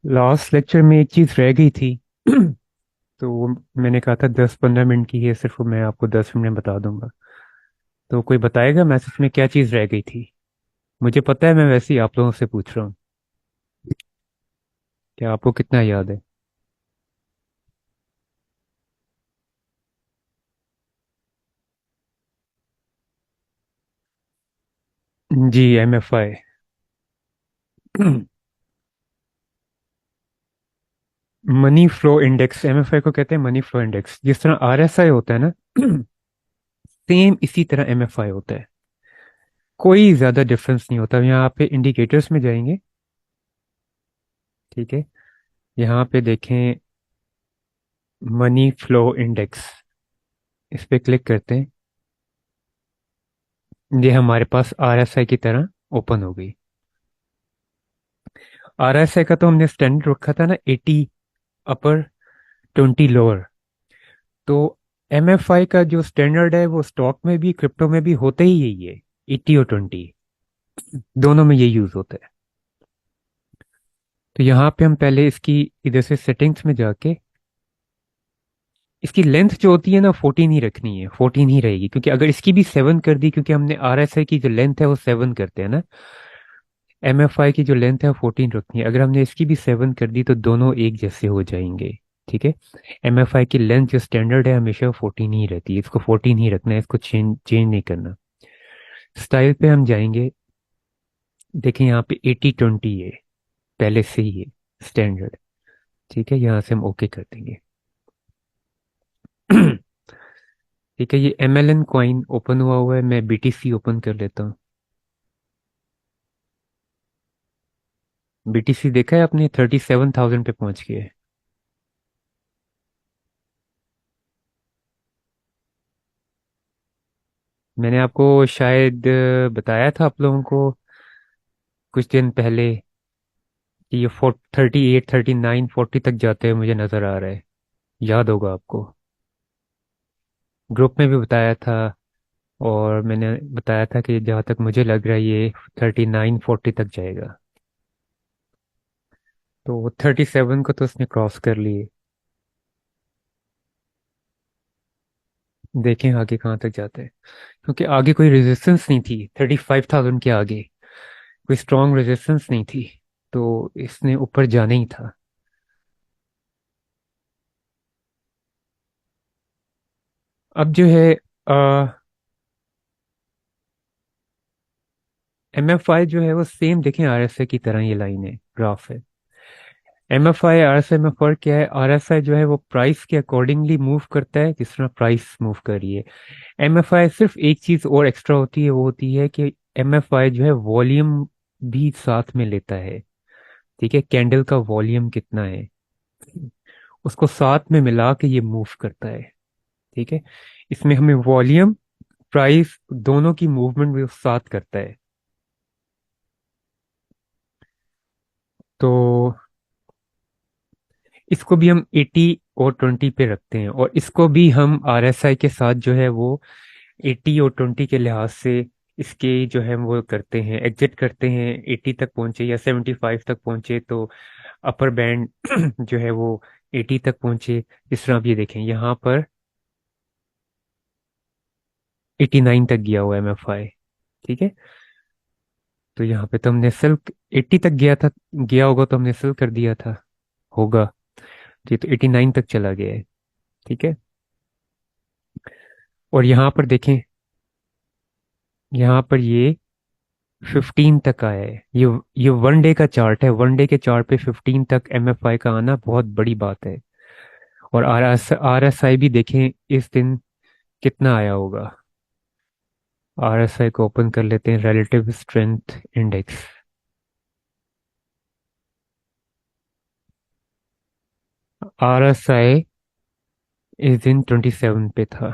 Last lecture में एक चीज़ रह गई थी। तो वो मैंने कहा था 10-15 मिनट की है, सिर्फ मैं आपको 10 मिनट में बता दूंगा। तो कोई बताएगा मैसेज में क्या चीज़ रह गई थी? मुझे पता है, मैं वैसे ही आप लोगों से पूछ रहा हूँ। क्या आपको कितना याद है? जी, MFI। Money flow index, MFI को कहते हैं मनी फ्लो इंडेक्स। जिस तरह RSI होता है ना, सेम इसी तरह MFI होता है। कोई ज़्यादा डिफरेंस नहीं होता। यहाँ पे इंडिकेटर्स में जाएंगे, ठीक है। यहाँ पे देखें, मनी फ्लो इंडेक्स, इस पे क्लिक करते हैं। ये हमारे पास RSI की तरह ओपन हो गई। RSI का तो हमने स्टैंडर्ड रखा था ना, 80 अपर, 20 लोअर। तो MFI का जो स्टैंडर्ड है वो स्टॉक में भी क्रिप्टो में भी होते ही यही है, 80 और 20, दोनों में ये यूज होता है। तो यहाँ पे हम पहले इसकी इधर से सेटिंग्स में जाके इसकी लेंथ जो होती है ना, 14 ही रखनी है, 14 ही रहेगी। क्योंकि अगर इसकी भी 7 कर दी, क्योंकि हमने RSI की जो लेंथ है वो 7 करते हैं ना, MFI की जो लेंथ है वो 14 रखनी है। अगर हमने इसकी भी 7 कर दी तो दोनों एक जैसे हो जाएंगे, ठीक है। MFI की लेंथ जो स्टैंडर्ड है हमेशा 14 ही रहती है, इसको 14 ही रखना है, इसको चेंज चेंज नहीं करना। स्टाइल पे हम जाएंगे, देखें यहाँ पे 80-20 है, पहले से ही है स्टैंडर्ड, ठीक है। यहाँ से हम ओके कर देंगे। ठीक है, ये MLN कॉइन ओपन हुआ है, मैं BTC ओपन कर लेता हूँ। BTC देखा है आपने, 37,000 पे पहुंच गए। मैंने आपको शायद बताया था आप लोगों को कुछ दिन पहले कि ये 38, 39, 40 तक जाते हैं, मुझे नजर आ रहा है। याद होगा आपको, ग्रुप में भी बताया था। और मैंने बताया था कि जहाँ तक मुझे लग रहा है ये 39-40 तक जाएगा। तो 37 को तो उसने क्रॉस कर लिए। देखें आगे कहाँ तक जाते हैं, क्योंकि आगे कोई रेजिस्टेंस नहीं थी 35,000 के आगे। कोई स्ट्रॉन्ग रेजिस्टेंस नहीं थी, तो इसने ऊपर जाना ही था। अब जो है, MFI जो है वो सेम देखें RSI की तरह, ये लाइन है, ग्राफ है। MFI RSI में फर्क क्या है? RSI जो है वो प्राइस के अकॉर्डिंगली मूव करता है, जिस तरह प्राइस मूव कर रही है। MFI सिर्फ एक चीज और एक्स्ट्रा होती है, वो होती है कि MFI जो है वॉल्यूम भी साथ में लेता है, ठीक है। कैंडल का वॉल्यूम कितना है, उसको साथ में मिला के ये मूव करता है, ठीक है। इसमें हमें वॉल्यूम, प्राइस, दोनों की मूवमेंट भी साथ करता है। तो इसको भी हम 80 और 20 पे रखते हैं, और इसको भी हम RSI के साथ जो है वो 80 और 20 के लिहाज से इसके जो है वो करते हैं, एग्जिट करते हैं। 80 तक पहुंचे या 75 तक पहुंचे तो अपर बैंड जो है वो 80 तक पहुंचे। इस तरह आप ये देखें, यहाँ पर 89 तक गया हुआ है MFI, ठीक है। तो यहाँ पे तो हमने सेल 80 तक गया था, गया होगा तो हमने सेल कर दिया था, होगा। जी, तो 89 तक चला गया है, ठीक है। और यहाँ पर देखें, यहाँ पर ये 15 तक आया है। ये 1 डे का चार्ट है, 1 डे के चार्ट पे 15 तक MFI का आना बहुत बड़ी बात है। और RSI भी देखें इस दिन कितना आया होगा। RSI को ओपन कर लेते हैं, रिलेटिव स्ट्रेंथ इंडेक्स। RSI इस दिन 27 पे था,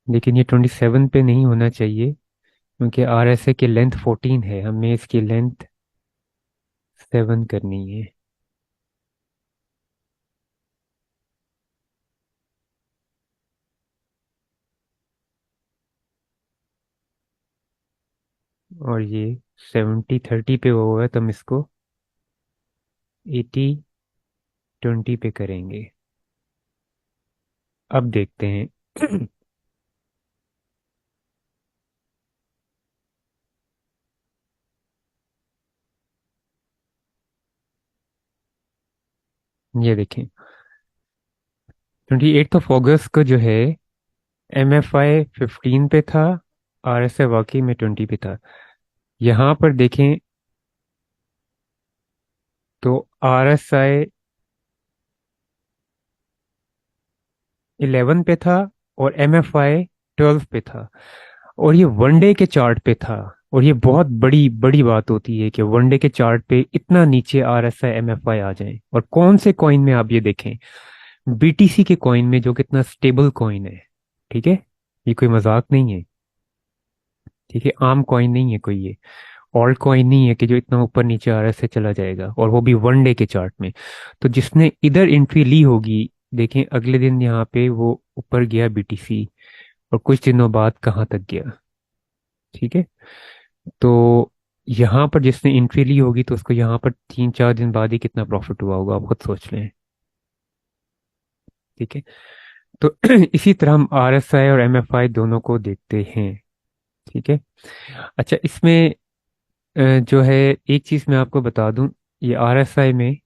लेकिन ये 27 पे नहीं होना चाहिए, क्योंकि RSI की लेंथ 14 है, हमें इसकी लेंथ 7 करनी है। और ये 70-30 पे हुआ है, तो हम इसको 80-20 पे करेंगे। अब देखते हैं। ये देखें, 28 ऑफ अगस्त को जो है MFI 15 पे था, RSI वाकई में 20 पे था। यहाँ पर देखें तो RSI 11 पे था और MFI 12 पे था, और ये वनडे के चार्ट पे था। और ये बहुत बड़ी बड़ी बात होती है कि वनडे के चार्ट पे इतना नीचे RSI MFI आ जाए। और कौन से कॉइन में आप ये देखें, BTC के कॉइन में, जो कितना स्टेबल कॉइन है। ठीक है, ये कोई मजाक नहीं है। ठीक है, आम कॉइन नहीं है कोई ये, ऑल्ट कॉइन नहीं है कि जो इतना ऊपर नीचे RSI चला जाएगा, और वो भी वनडे के चार्ट में। तो जिसने इधर एंट्री ली होगी, देखें अगले दिन यहाँ पे वो ऊपर गया BTC, और कुछ दिनों बाद कहाँ तक गया। ठीक है, तो यहाँ पर जिसने एंट्री ली होगी तो उसको यहाँ पर 3-4 दिन बाद ही कितना प्रॉफिट हुआ होगा, आप खुद सोच लें। ठीक है, तो इसी तरह हम RSI और MFI दोनों को देखते हैं। ठीक है, अच्छा इसमें जो है, एक चीज़ मैं आपको बता दूं, ये RSI में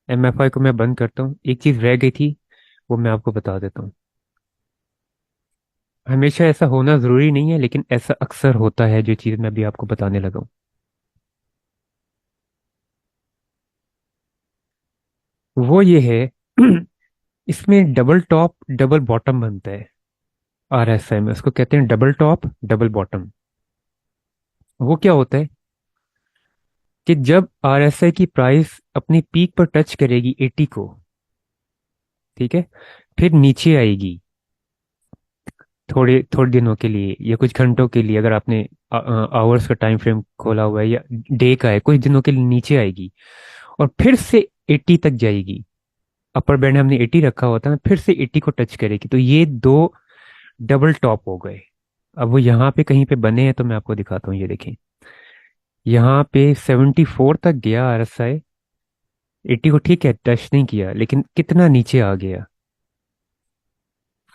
MFI को मैं बंद करता हूँ, एक चीज़ रह गई थी, वो मैं आपको बता देता हूँ। हमेशा ऐसा होना ज़रूरी नहीं है, लेकिन ऐसा अक्सर होता है, जो चीज़ मैं अभी आपको बताने लगा हूँ। वो ये है, इसमें डबल टॉप डबल बॉटम बनता है। RSI में उसको कहते हैं डबल टॉप डबल बॉटम। वो क्या होता है कि जब RSI की प्राइस अपनी पीक पर टच करेगी 80 को, ठीक है, फिर नीचे आएगी थोड़े थोड़े दिनों के लिए या कुछ घंटों के लिए, अगर आपने आवर्स का टाइम फ्रेम खोला हुआ है या डे का है, कुछ दिनों के लिए नीचे आएगी, और फिर से 80 तक जाएगी। अपर बैंड हमने 80 रखा हुआ था ना, फिर से 80 को टच करेगी। तो ये दो डबल टॉप हो गए। अब वो यहाँ पे कहीं पे बने हैं तो मैं आपको दिखाता हूँ, ये देखें, यहाँ पे 74 तक गया RSI, 80 को ठीक है टच नहीं किया, लेकिन कितना नीचे आ गया,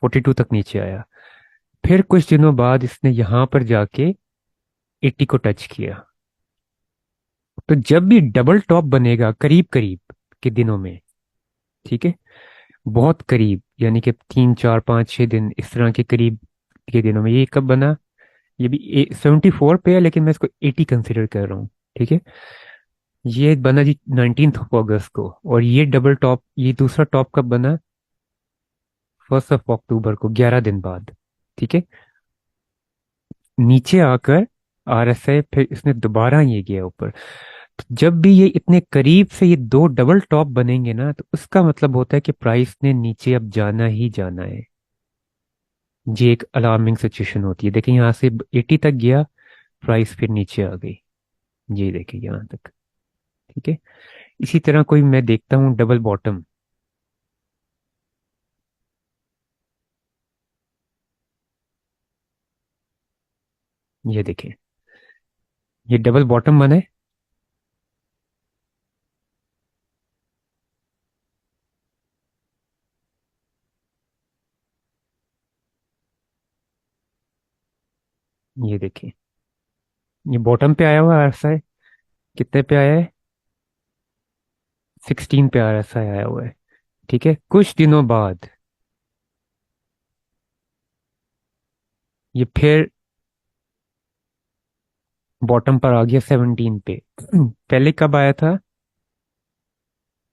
42 तक नीचे आया। फिर कुछ दिनों बाद इसने यहाँ पर जाके 80 को टच किया। तो जब भी डबल टॉप बनेगा करीब करीब के दिनों में, ठीक है, बहुत करीब, यानी कि 3-4-5-6 दिन इस तरह के करीब के दिनों में, ये कब बना, ये भी 74 पे है, लेकिन मैं इसको 80 कंसिडर कर रहा हूँ। ठीक है, ये बना जी 19 ऑफ अगस्त को, और ये डबल टॉप, ये दूसरा टॉप कब बना, 1 अक्टूबर को, 11 दिन बाद। ठीक है, नीचे आकर RSI फिर इसने दोबारा ये किया ऊपर। तो जब भी ये इतने करीब से ये दो डबल टॉप बनेंगे ना, तो उसका मतलब होता है कि प्राइस ने नीचे अब जाना ही जाना है। ये एक अलार्मिंग सिचुएशन होती है। देखिए यहाँ से 80 तक गया, प्राइस फिर नीचे आ गई, ये देखिए यहाँ तक। ठीक है, इसी तरह कोई मैं देखता हूँ डबल बॉटम, ये देखें, ये डबल बॉटम बना है। ये देखिए, ये बॉटम पे आया हुआ RSI, कितने पे आया है, 16 पे RSI आया हुआ है। ठीक है, कुछ दिनों बाद ये फिर बॉटम पर आ गया 17 पे। पहले कब आया था,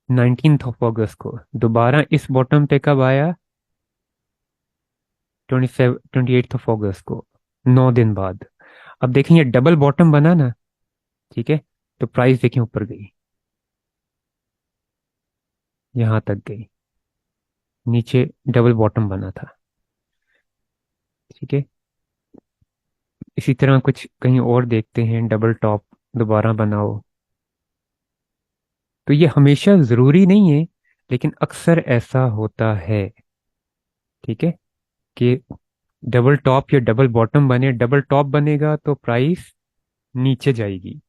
19 ऑफ अगस्त को। दोबारा इस बॉटम पे कब आया, 28 ऑफ अगस्त को, 9 दिन बाद। अब देखेंगे डबल बॉटम बना ना, ठीक है, तो प्राइस देखें ऊपर गई, यहां तक गई, नीचे डबल बॉटम बना था। ठीक है, इसी तरह कुछ कहीं और देखते हैं, डबल टॉप दोबारा बनाओ। तो ये हमेशा जरूरी नहीं है, लेकिन अक्सर ऐसा होता है। ठीक है, कि डबल टॉप या डबल बॉटम बने, डबल टॉप बनेगा तो प्राइस नीचे जाएगी,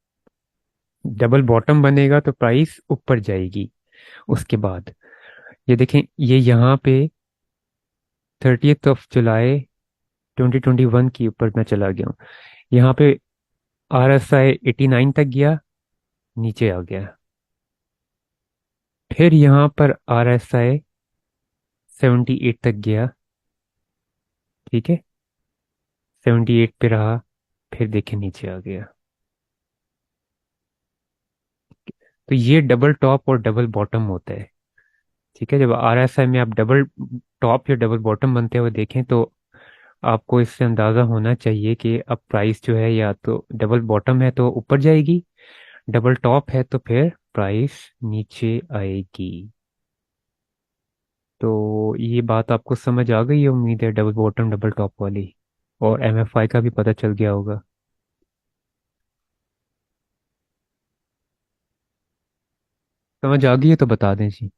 डबल बॉटम बनेगा तो प्राइस ऊपर जाएगी। उसके बाद ये देखें, ये यहाँ पे 30 जुलाई 2021 की ऊपर मैं चला गया हूँ। यहाँ पे RSI 89 तक गया, नीचे आ गया। फिर यहाँ पर RSI 78 तक गया, ठीक है, 78 पे रहा, फिर देखें नीचे आ गया। तो ये डबल टॉप और डबल बॉटम होता है। ठीक है, जब RSI में आप डबल टॉप या डबल बॉटम बनते हुए देखें तो आपको इससे अंदाज़ा होना चाहिए कि अब प्राइस जो है या तो डबल बॉटम है तो ऊपर जाएगी, डबल टॉप है तो फिर प्राइस नीचे आएगी। तो ये बात आपको समझ आ गई है, उम्मीद है, डबल बॉटम डबल टॉप वाली। और MFI का भी पता चल गया होगा। समझ आ गई है तो बता दें जी।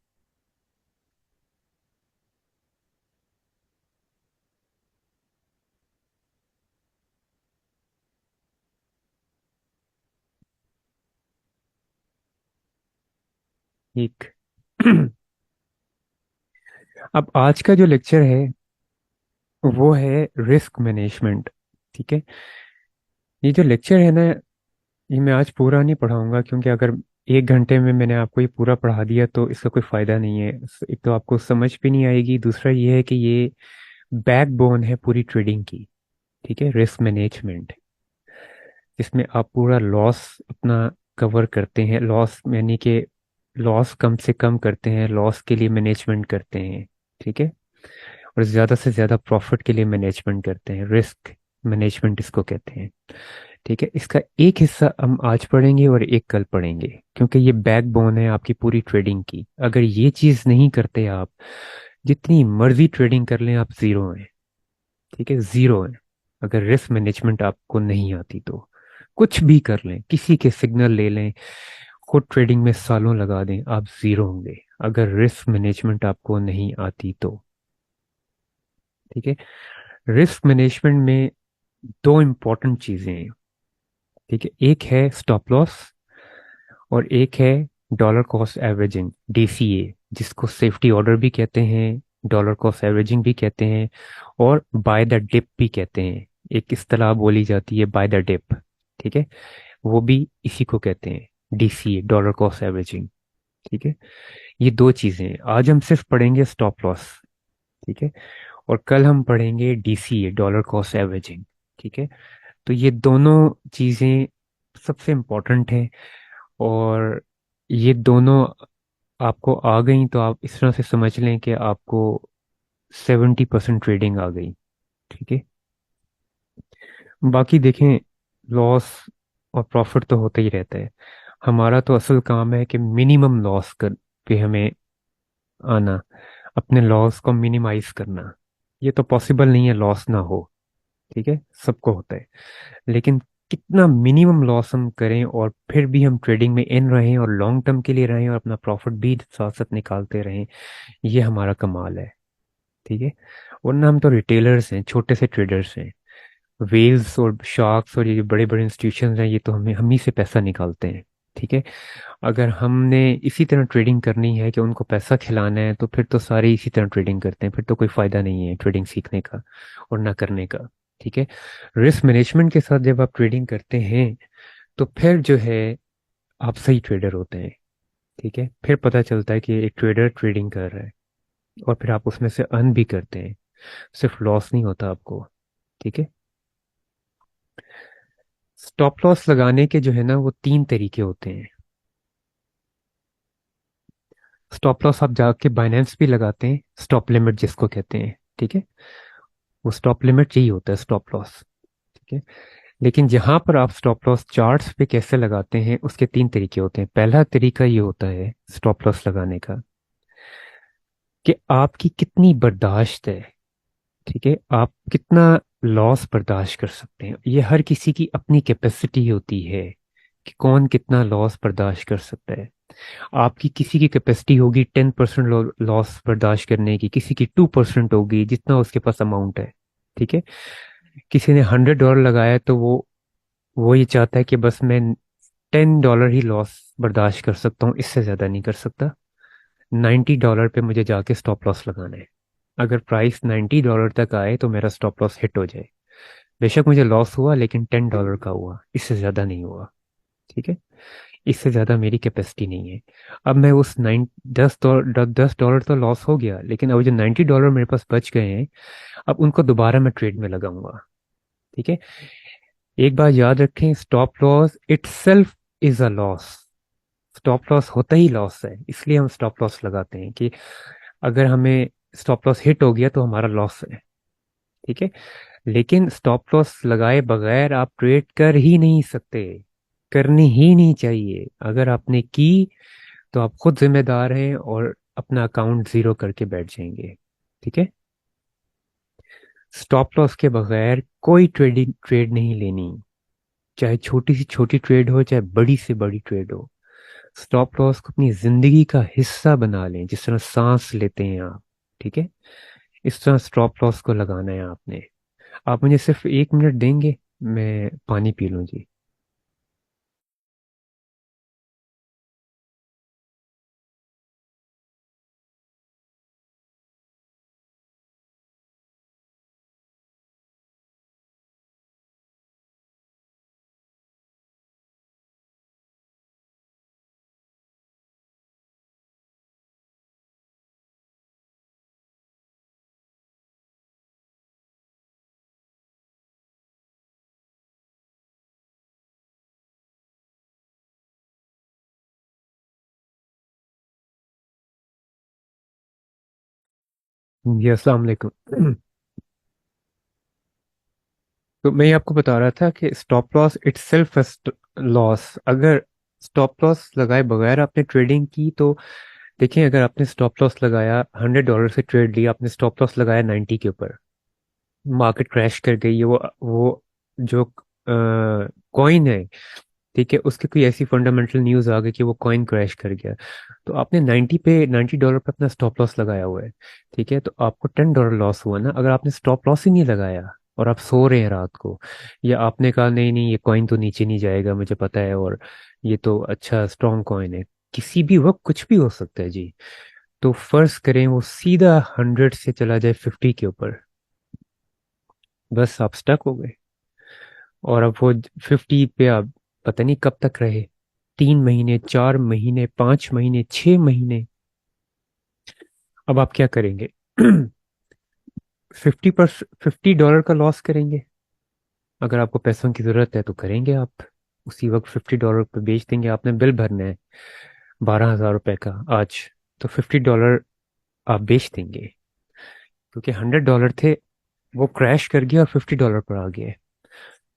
ठीक। अब आज का जो लेक्चर है वो है रिस्क मैनेजमेंट। ठीक है, ये जो लेक्चर है ना, ये मैं आज पूरा नहीं पढ़ाऊंगा, क्योंकि अगर 1 घंटे में मैंने आपको ये पूरा पढ़ा दिया तो इसका कोई फायदा नहीं है। एक तो आपको समझ भी नहीं आएगी, दूसरा ये है कि ये बैकबोन है पूरी ट्रेडिंग की। ठीक है, रिस्क मैनेजमेंट, जिसमें आप पूरा लॉस अपना कवर करते हैं, लॉस यानी कि लॉस कम से कम करते हैं, लॉस के लिए मैनेजमेंट करते हैं। ठीक है, और ज़्यादा से ज़्यादा प्रॉफिट के लिए मैनेजमेंट करते हैं, रिस्क मैनेजमेंट इसको कहते हैं। ठीक है, इसका एक हिस्सा हम आज पढ़ेंगे और एक कल पढ़ेंगे, क्योंकि ये बैकबोन है आपकी पूरी ट्रेडिंग की। अगर ये चीज़ नहीं करते आप, जितनी मर्जी ट्रेडिंग कर लें, आप ज़ीरो हैं। ठीक है, ज़ीरो हैं। अगर रिस्क मैनेजमेंट आपको नहीं आती तो कुछ भी कर लें, किसी के सिग्नल ले लें, खुद ट्रेडिंग में सालों लगा दें, आप ज़ीरो होंगे अगर रिस्क मैनेजमेंट आपको नहीं आती तो। ठीक है, रिस्क मैनेजमेंट में दो इम्पॉर्टेंट चीज़ें हैं। ठीक है, एक है स्टॉप लॉस और एक है डॉलर कॉस्ट एवरेजिंग, DCA, जिसको सेफ्टी ऑर्डर भी कहते हैं, डॉलर कॉस्ट एवरेजिंग भी कहते हैं, और बाय द डिप भी कहते हैं। एक इस्तेलाह बोली जाती है, बाय द डिप। ठीक है, वो भी इसी को कहते हैं, DCA, डॉलर कॉस्ट एवरेजिंग। ठीक है, ये दो चीज़ें हैं। आज हम सिर्फ पढ़ेंगे स्टॉप लॉस। ठीक है, और कल हम पढ़ेंगे DCA, डॉलर कॉस्ट एवरेजिंग। ठीक है, तो ये दोनों चीज़ें सबसे इम्पोर्टेंट हैं। और ये दोनों आपको आ गई तो आप इस तरह से समझ लें कि आपको 70% ट्रेडिंग आ गई। ठीक है, बाकी देखें, लॉस और प्रॉफिट तो होता ही रहता है। हमारा तो असल काम है कि मिनिमम लॉस कर पे हमें आना, अपने लॉस को मिनिमाइज करना। ये तो पॉसिबल नहीं है लॉस ना हो। ठीक है, सबको होता है, लेकिन कितना मिनिमम लॉस हम करें और फिर भी हम ट्रेडिंग में इन रहें और लॉन्ग टर्म के लिए रहें और अपना प्रॉफिट भी साथ साथ निकालते रहें, ये हमारा कमाल है। ठीक है, वरना हम तो रिटेलर्स हैं, छोटे से ट्रेडर्स हैं। वेल्स और शार्क्स और ये बड़े बड़े इंस्टीट्यूशंस हैं, ये तो हम ही से पैसा निकालते हैं। ठीक है, अगर हमने इसी तरह ट्रेडिंग करनी है कि उनको पैसा खिलाना है, तो फिर तो सारे इसी तरह ट्रेडिंग करते हैं, फिर तो कोई फायदा नहीं है ट्रेडिंग सीखने का और ना करने का। ठीक है, रिस्क मैनेजमेंट के साथ जब आप ट्रेडिंग करते हैं तो फिर जो है आप सही ट्रेडर होते हैं। ठीक है, फिर पता चलता है कि एक ट्रेडर ट्रेडिंग कर रहा है और फिर आप उसमें से अर्न भी करते हैं, सिर्फ लॉस नहीं होता आपको। ठीक है, स्टॉप लॉस लगाने के जो है ना वो 3 तरीके होते हैं। स्टॉप लॉस आप जाके बाइनेंस भी लगाते हैं, स्टॉप लिमिट जिसको कहते हैं। ठीक है, वो स्टॉप लिमिट यही होता है, स्टॉप लॉस। ठीक है, लेकिन जहां पर आप स्टॉप लॉस चार्ट्स पे कैसे लगाते हैं, उसके 3 तरीके होते हैं। पहला तरीका ये होता है स्टॉप लॉस लगाने का कि आपकी कितनी बर्दाश्त है। ठीक है, आप कितना लॉस बर्दाश्त कर सकते हैं। ये हर किसी की अपनी कैपेसिटी होती है कि कौन कितना लॉस बर्दाश्त कर सकता है। आपकी किसी की कैपेसिटी होगी 10% लॉस बर्दाश्त करने की, किसी की 2% होगी, जितना उसके पास अमाउंट है। ठीक है, किसी ने $100 लगाया है, तो वो ये चाहता है कि बस मैं $10 ही लॉस बर्दाश्त कर सकता हूँ, इससे ज़्यादा नहीं कर सकता। $90 पे मुझे जाके स्टॉप लॉस लगाना है। अगर प्राइस $90 तक आए तो मेरा स्टॉप लॉस हिट हो जाए। बेशक मुझे लॉस हुआ, लेकिन $10 का हुआ, इससे ज़्यादा नहीं हुआ। ठीक है, इससे ज़्यादा मेरी कैपेसिटी नहीं है। अब मैं उस नाइन $10 तो लॉस हो गया, लेकिन अब जो $90 मेरे पास बच गए हैं, अब उनको दोबारा मैं ट्रेड में लगाऊंगा। ठीक है, एक बात याद रखें, stop loss it self is a loss. Stop loss होता ही लॉस है, इसलिए हम स्टॉप लॉस लगाते हैं कि अगर हमें स्टॉप लॉस हिट हो गया तो हमारा लॉस है। ठीक है, लेकिन स्टॉप लॉस लगाए बगैर आप ट्रेड कर ही नहीं सकते, करनी ही नहीं चाहिए। अगर आपने की तो आप खुद जिम्मेदार हैं और अपना अकाउंट जीरो करके बैठ जाएंगे। ठीक है, स्टॉप लॉस के बगैर कोई ट्रेड नहीं लेनी, चाहे छोटी सी छोटी ट्रेड हो, चाहे बड़ी से बड़ी ट्रेड हो। स्टॉप लॉस को अपनी जिंदगी का हिस्सा बना लें, जिस तरह सांस लेते हैं आप। ठीक है, इस तरह स्टॉप लॉस को लगाना है आपने। आप मुझे सिर्फ 1 मिनट देंगे, मैं पानी पी लूं जी। जी अस्सलाम वालेकुम। तो मैं ये आपको बता रहा था कि stop loss it self loss. अगर स्टॉप लॉस लगाए बगैर आपने ट्रेडिंग की तो देखिए, अगर आपने स्टॉप लॉस लगाया, $100 से ट्रेड लिया, आपने स्टॉप लॉस लगाया 90 के ऊपर, मार्केट क्रैश कर गई है, वो जो कॉइन है, ठीक है, उसकी कोई ऐसी फंडामेंटल न्यूज आ गई कि वो कॉइन क्रैश कर गया, तो आपने $90 पे अपना स्टॉप लॉस लगाया हुआ है। ठीक है, तो आपको $10 लॉस हुआ ना। अगर आपने स्टॉप लॉस ही नहीं लगाया और आप सो रहे हैं रात को, या आपने कहा नहीं नहीं ये कॉइन तो नीचे नहीं जाएगा, मुझे पता है, और ये तो अच्छा स्ट्रॉन्ग कॉइन है, किसी भी वक्त कुछ भी हो सकता है जी, तो फर्ज करें वो सीधा 100 से चला जाए 50 के ऊपर, बस आप स्टक हो गए। और अब वो 50 पे आप पता नहीं कब तक रहे, 3 महीने, 4 महीने, 5 महीने, 6 महीने। अब आप क्या करेंगे? 50 $50 का लॉस करेंगे? अगर आपको पैसों की जरूरत है तो करेंगे आप, उसी वक्त $50 पे बेच देंगे। आपने बिल भरना है 12,000 रुपए का आज, तो $50 आप बेच देंगे, क्योंकि $100 थे, वो क्रैश कर गया और $50 पर आ गए।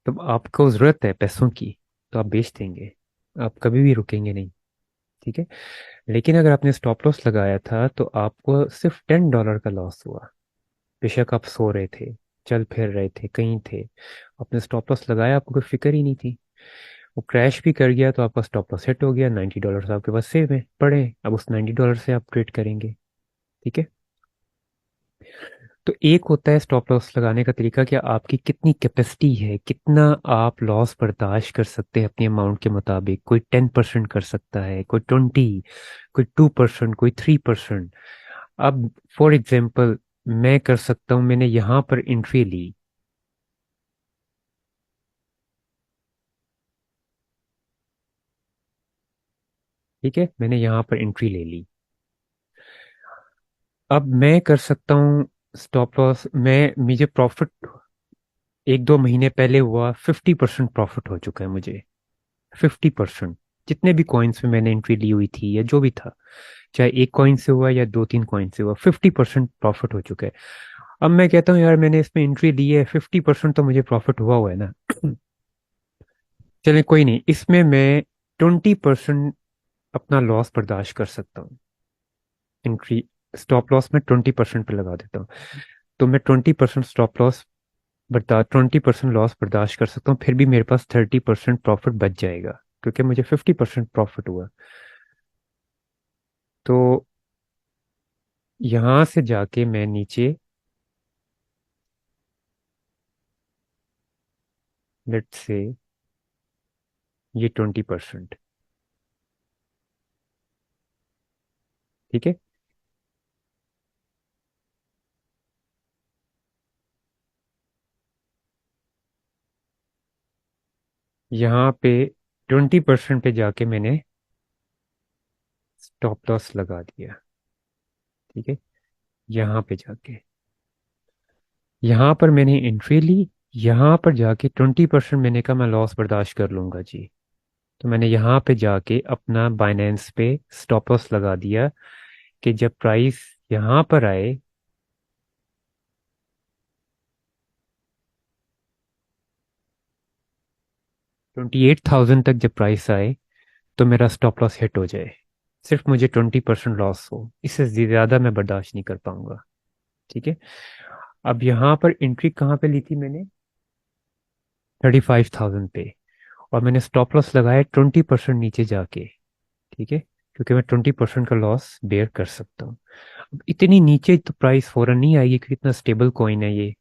तो आपको जरूरत है पैसों की, तो आप बेच देंगे, आप कभी भी रुकेंगे नहीं। ठीक है, लेकिन अगर आपने स्टॉप लॉस लगाया था तो आपको सिर्फ $10 का लॉस हुआ। बेशक आप सो रहे थे, चल फिर रहे थे, कहीं थे, आपने स्टॉप लॉस लगाया, आपको कोई फिक्र ही नहीं थी। वो क्रैश भी कर गया तो आपका स्टॉप लॉस हिट हो गया, $90 आपके पास सेव है पड़े, अब उस $90 से आप ट्रेड करेंगे। ठीक है, तो एक होता है स्टॉप लॉस लगाने का तरीका कि आपकी कितनी कैपेसिटी है, कितना आप लॉस बर्दाश्त कर सकते हैं अपनी अमाउंट के मुताबिक। कोई 10% कर सकता है, कोई 20, कोई 2%, कोई 3%। अब फॉर एग्जाम्पल मैं कर सकता हूं, मैंने यहां पर एंट्री ली। ठीक है, मैंने यहां पर एंट्री ले ली। अब मैं कर सकता हूँ स्टॉप लॉस, मैं मुझे प्रॉफिट 1-2 महीने पहले हुआ, 50% प्रॉफिट हो चुका है मुझे। 50%, जितने भी कॉइन्स में मैंने एंट्री ली हुई थी या जो भी था, चाहे एक कॉइन से हुआ या 2-3 कॉइन से हुआ, 50% प्रॉफिट हो चुका है। अब मैं कहता हूँ यार मैंने इसमें एंट्री ली है, 50% तो मुझे प्रॉफिट हुआ हुआ है ना। चले कोई नहीं, इसमें मैं 20% अपना लॉस बर्दाश्त कर सकता हूँ। एंट्री स्टॉप लॉस में 20% पे लगा देता हूँ, तो मैं 20% स्टॉप लॉस 20% लॉस बर्दाश्त कर सकता हूँ, फिर भी मेरे पास 30% प्रॉफिट बच जाएगा, क्योंकि मुझे 50% प्रॉफिट हुआ। तो यहां से जाके मैं नीचे, लेट्स से ये 20%। ठीक है। यहाँ पे 20% पे जाके मैंने स्टॉप लॉस लगा दिया। ठीक है। यहाँ पे जाके, यहाँ पर मैंने एंट्री ली। यहाँ पर जाके 20% मैंने कहा मैं लॉस बर्दाश्त कर लूंगा जी। तो मैंने यहाँ पे जाके अपना बाइनेंस पे स्टॉप लॉस लगा दिया कि जब प्राइस यहाँ पर आए, 28,000 तक जब प्राइस आए, तो मेरा स्टॉप लॉस हिट हो जाए। सिर्फ मुझे 20% लॉस हो, इससे ज़्यादा मैं बर्दाश्त नहीं कर पाऊंगा। ठीक है। अब यहाँ पर एंट्री कहाँ पे ली थी मैंने? 35,000 पे। और मैंने स्टॉप लॉस लगाया 20% नीचे जाके। ठीक है। क्योंकि मैं 20% का लॉस बेयर कर सकता हूँ। अब इतनी नीचे तो प्राइस फौरन नहीं आएगी, क्योंकि इतना स्टेबल कॉइन है ये।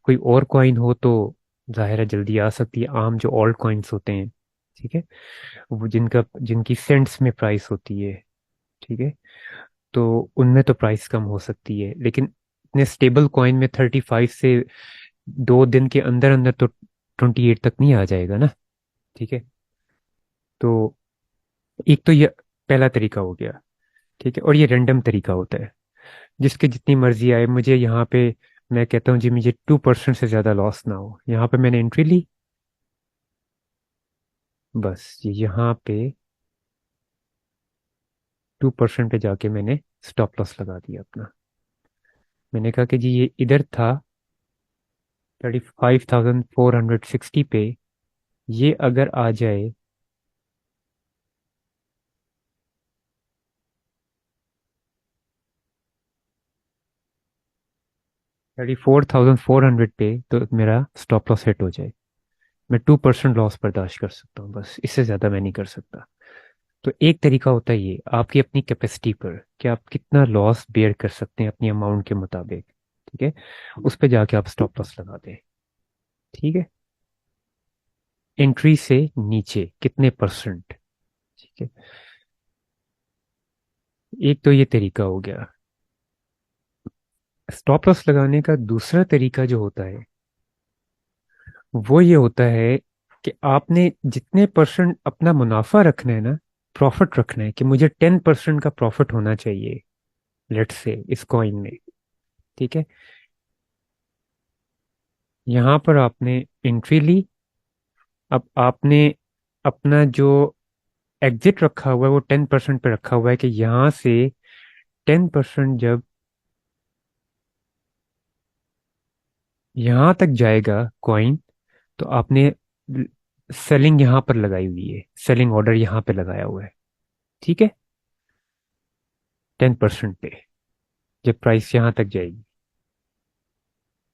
कोई और कॉइन हो तो जाहिर है जल्दी आ सकती है, आम जो ऑल्ट कॉइन्स होते हैं। ठीक है। वो जिनकी सेंट्स में प्राइस होती है। ठीक है। तो उनमें तो प्राइस कम हो सकती है, लेकिन इतने स्टेबल कॉइन में 35 से 2 दिन के अंदर अंदर तो 28 तक नहीं आ जाएगा ना। ठीक है। तो एक तो ये पहला तरीका हो गया। ठीक है। और ये रैंडम तरीका होता है, जिसके जितनी मर्जी आए मुझे यहाँ पे। मैं कहता हूँ जी मुझे 2% से ज़्यादा लॉस ना हो। यहाँ पे मैंने एंट्री ली, बस यहाँ पे 2% पे जाके मैंने स्टॉप लॉस लगा दिया अपना। मैंने कहा कि जी ये इधर था 35,460 पे। ये अगर आ जाए, 34,400 पे, तो मेरा स्टॉप लॉस हिट हो जाए। मैं 2% लॉस बर्दाश्त कर सकता हूँ, बस इससे ज़्यादा मैं नहीं कर सकता। तो एक तरीका होता है ये, आपकी अपनी कैपेसिटी पर कि आप कितना लॉस बेयर कर सकते हैं अपनी अमाउंट के मुताबिक। ठीक है। उस पे जाके आप स्टॉप लॉस लगा दें। ठीक है। एंट्री से नीचे कितने परसेंट। ठीक है। एक तो ये तरीका हो गया। स्टॉप लॉस लगाने का दूसरा तरीका जो होता है, वो ये होता है कि आपने जितने परसेंट अपना मुनाफा रखना है ना, प्रॉफिट रखना है कि मुझे 10% का प्रॉफिट होना चाहिए, लेट्स से इस कॉइन में। ठीक है। यहाँ पर आपने एंट्री ली। अब आपने अपना जो एग्जिट रखा हुआ है वो 10% पे रखा हुआ है कि यहाँ से 10% जब यहाँ तक जाएगा कॉइन, तो आपने सेलिंग यहाँ पर लगाई हुई है, सेलिंग ऑर्डर यहाँ पे लगाया हुआ है। ठीक है। 10% पे जब प्राइस यहाँ तक जाएगी,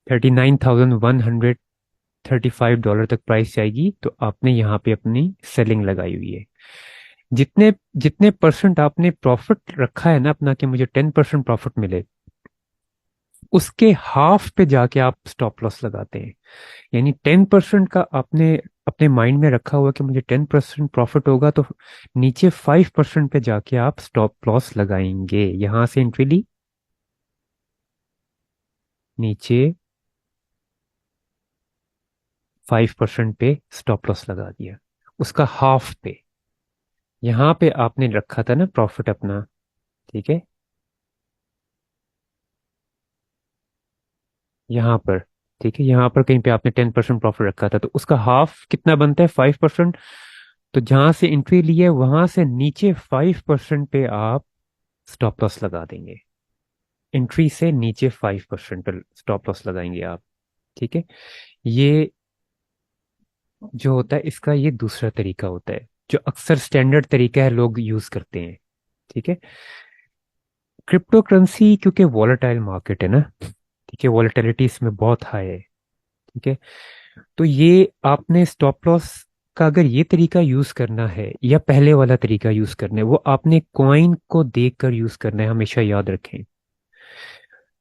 $39,135 तक प्राइस जाएगी, तो आपने यहाँ पे अपनी सेलिंग लगाई हुई है। जितने जितने परसेंट आपने प्रॉफिट रखा है ना अपना, कि मुझे 10% प्रॉफिट मिले, उसके हाफ पे जाके आप स्टॉप लॉस लगाते हैं। यानी 10% का आपने अपने माइंड में रखा हुआ कि मुझे 10% प्रॉफिट होगा, तो नीचे 5% पे जाके आप स्टॉप लॉस लगाएंगे। यहां से एंट्री ली, नीचे 5% पे स्टॉप लॉस लगा दिया, उसका हाफ पे। यहाँ पे आपने रखा था ना प्रॉफिट अपना। ठीक है। यहाँ पर, ठीक है, यहाँ पर कहीं पे आपने 10% प्रॉफिट रखा था, तो उसका हाफ कितना बनता है? 5%। तो जहां से एंट्री ली है वहां से नीचे 5% पे आप स्टॉप लॉस लगा देंगे। एंट्री से नीचे 5% पर स्टॉप लॉस लगाएंगे आप। ठीक है। ये जो होता है इसका ये दूसरा तरीका होता है, जो अक्सर स्टैंडर्ड तरीका है, लोग यूज करते हैं। ठीक है। क्रिप्टो करेंसी क्योंकि वॉलेटाइल मार्केट है ना, ठीक है, वॉलेटिलिटी इसमें बहुत हाई है। ठीक है। तो ये आपने स्टॉप लॉस का अगर ये तरीका यूज करना है या पहले वाला तरीका यूज करना है, वो आपने कॉइन को देखकर यूज करना है, हमेशा याद रखें।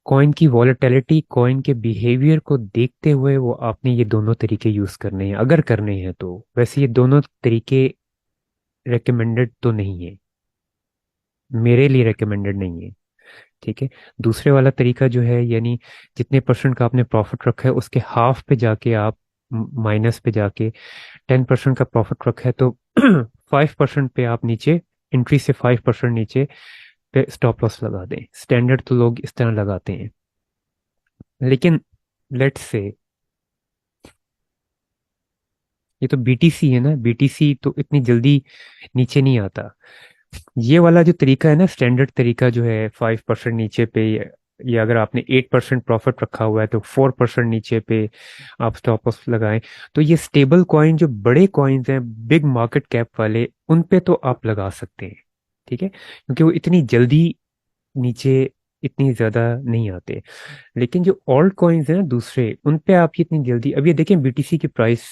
कॉइन की वॉलेटिलिटी, कॉइन के बिहेवियर को देखते हुए वो आपने ये दोनों तरीके यूज करने हैं, अगर करने हैं तो। वैसे ये दोनों तरीके रेकमेंडेड तो नहीं है, मेरे लिए रेकमेंडेड नहीं है। ठीक है। दूसरे वाला तरीका जो है, यानी जितने परसेंट का आपने प्रॉफिट रखा है उसके हाफ पे जाके आप, माइनस पे जाके 10% का प्रॉफिट रखा है तो 5% पे आप नीचे, एंट्री से 5% नीचे पे स्टॉप लॉस लगा दें। स्टैंडर्ड तो लोग इस तरह लगाते हैं, लेकिन लेट्स से ये तो बीटीसी है ना, बीटीसी तो इतनी जल्दी नीचे नहीं आता। ये वाला जो तरीका है ना, स्टैंडर्ड तरीका जो है 5% नीचे पे, या अगर आपने 8% प्रॉफिट रखा हुआ है तो 4% नीचे पे आप स्टॉप लॉस लगाएं। तो ये स्टेबल कॉइन, जो बड़े कॉइन्स हैं बिग मार्केट कैप वाले, उन पे तो आप लगा सकते हैं। ठीक है, क्योंकि वो इतनी जल्दी नीचे इतनी ज्यादा नहीं आते। लेकिन जो ऑल्ट कॉइन्स हैं ना दूसरे, उन पे आप इतनी जल्दी, अब ये देखें बीटीसी की प्राइस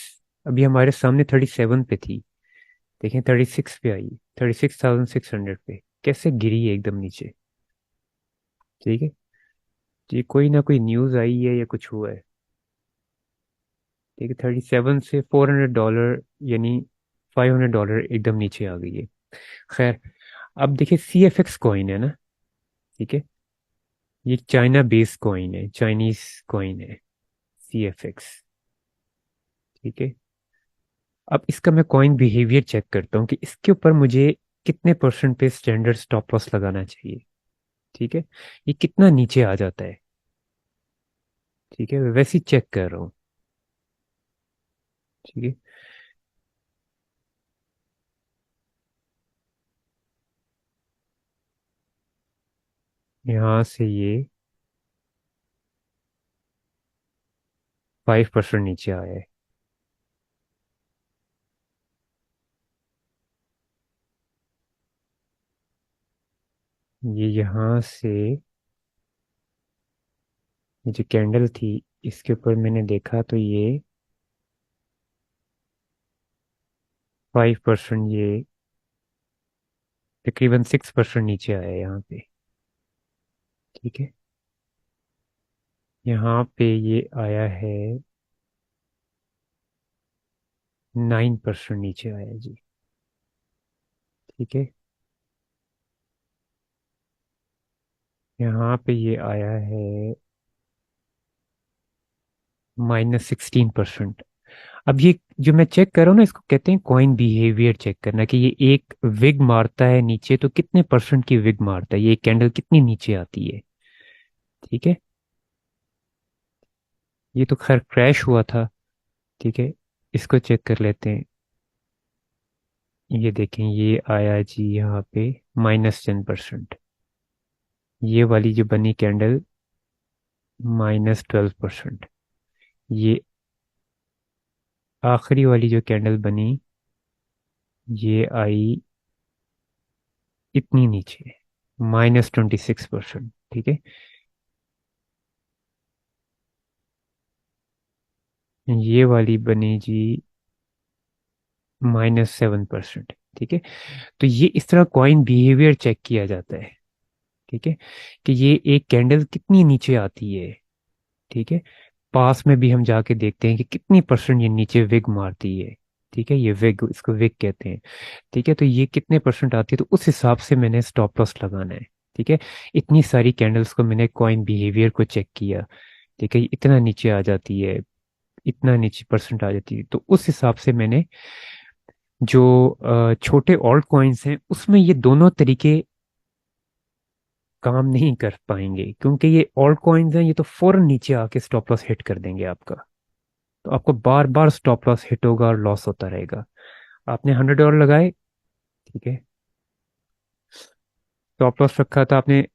अभी हमारे सामने 37 पे थी, देखें 36 पे आई, 36,600 पे, कैसे गिरी है एकदम नीचे। ठीक है, ये कोई ना कोई न्यूज़ आई है या कुछ हुआ है। ठीक है, 37 से $400, यानी $500 एकदम नीचे आ गई है। खैर, अब देखिए CFX कॉइन है ना। ठीक है, ये चाइना बेस्ड कॉइन है, चाइनीज कॉइन है, CFX। ठीक है, अब इसका मैं कॉइन बिहेवियर चेक करता हूँ कि इसके ऊपर मुझे कितने परसेंट पे स्टैंडर्ड स्टॉप लॉस लगाना चाहिए। ठीक है, ये कितना नीचे आ जाता है। ठीक है, वैसे ही चेक कर रहा हूँ। ठीक है, यहाँ से ये 5% नीचे आया है। ये यहाँ से, ये जो कैंडल थी इसके ऊपर मैंने देखा तो ये 5%, ये तकरीबन 6% नीचे आया है यहाँ पे। ठीक है, यहाँ पे ये आया है 9% नीचे आया जी। ठीक है, यहाँ पे ये आया है -16%। अब ये जो मैं चेक कर रहा हूँ ना, इसको कहते हैं कॉइन बिहेवियर चेक करना, कि ये एक विग मारता है नीचे तो कितने परसेंट की विग मारता है, ये कैंडल कितनी नीचे आती है। ठीक है, ये तो खैर क्रैश हुआ था। ठीक है, इसको चेक कर लेते हैं। ये देखें, ये आया जी यहाँ पे -10%। ये वाली जो बनी कैंडल -12%। ये आखिरी वाली जो कैंडल बनी, ये आई इतनी नीचे, -26%। ठीक है, ये वाली बनी जी -7%। ठीक है, तो ये इस तरह कॉइन बिहेवियर चेक किया जाता है। ठीक है, कि ये एक कैंडल कितनी नीचे आती है। ठीक है, पास में भी हम जाके देखते हैं कि कितनी परसेंट ये नीचे विग मारती है। ठीक है, ये विग, इसको विग कहते हैं। ठीक है, तो ये कितने परसेंट आती है तो उस हिसाब से मैंने स्टॉप लॉस लगाना है। ठीक है, इतनी सारी कैंडल्स को मैंने कॉइन बिहेवियर को चेक किया। ठीक है, इतना नीचे आ जाती है, इतना नीचे परसेंट आ जाती है, तो उस हिसाब से मैंने जो छोटे ऑल्ट कॉइन्स हैं उसमें ये दोनों तरीके काम नहीं कर पाएंगे, क्योंकि ये ऑल्ट कॉइन्स हैं, ये तो फौरन नीचे आके स्टॉप लॉस हिट कर देंगे आपका। तो आपको बार बार स्टॉप लॉस हिट होगा और लॉस होता रहेगा। आपने $100 लगाए। ठीक है, स्टॉप लॉस रखा था आपने,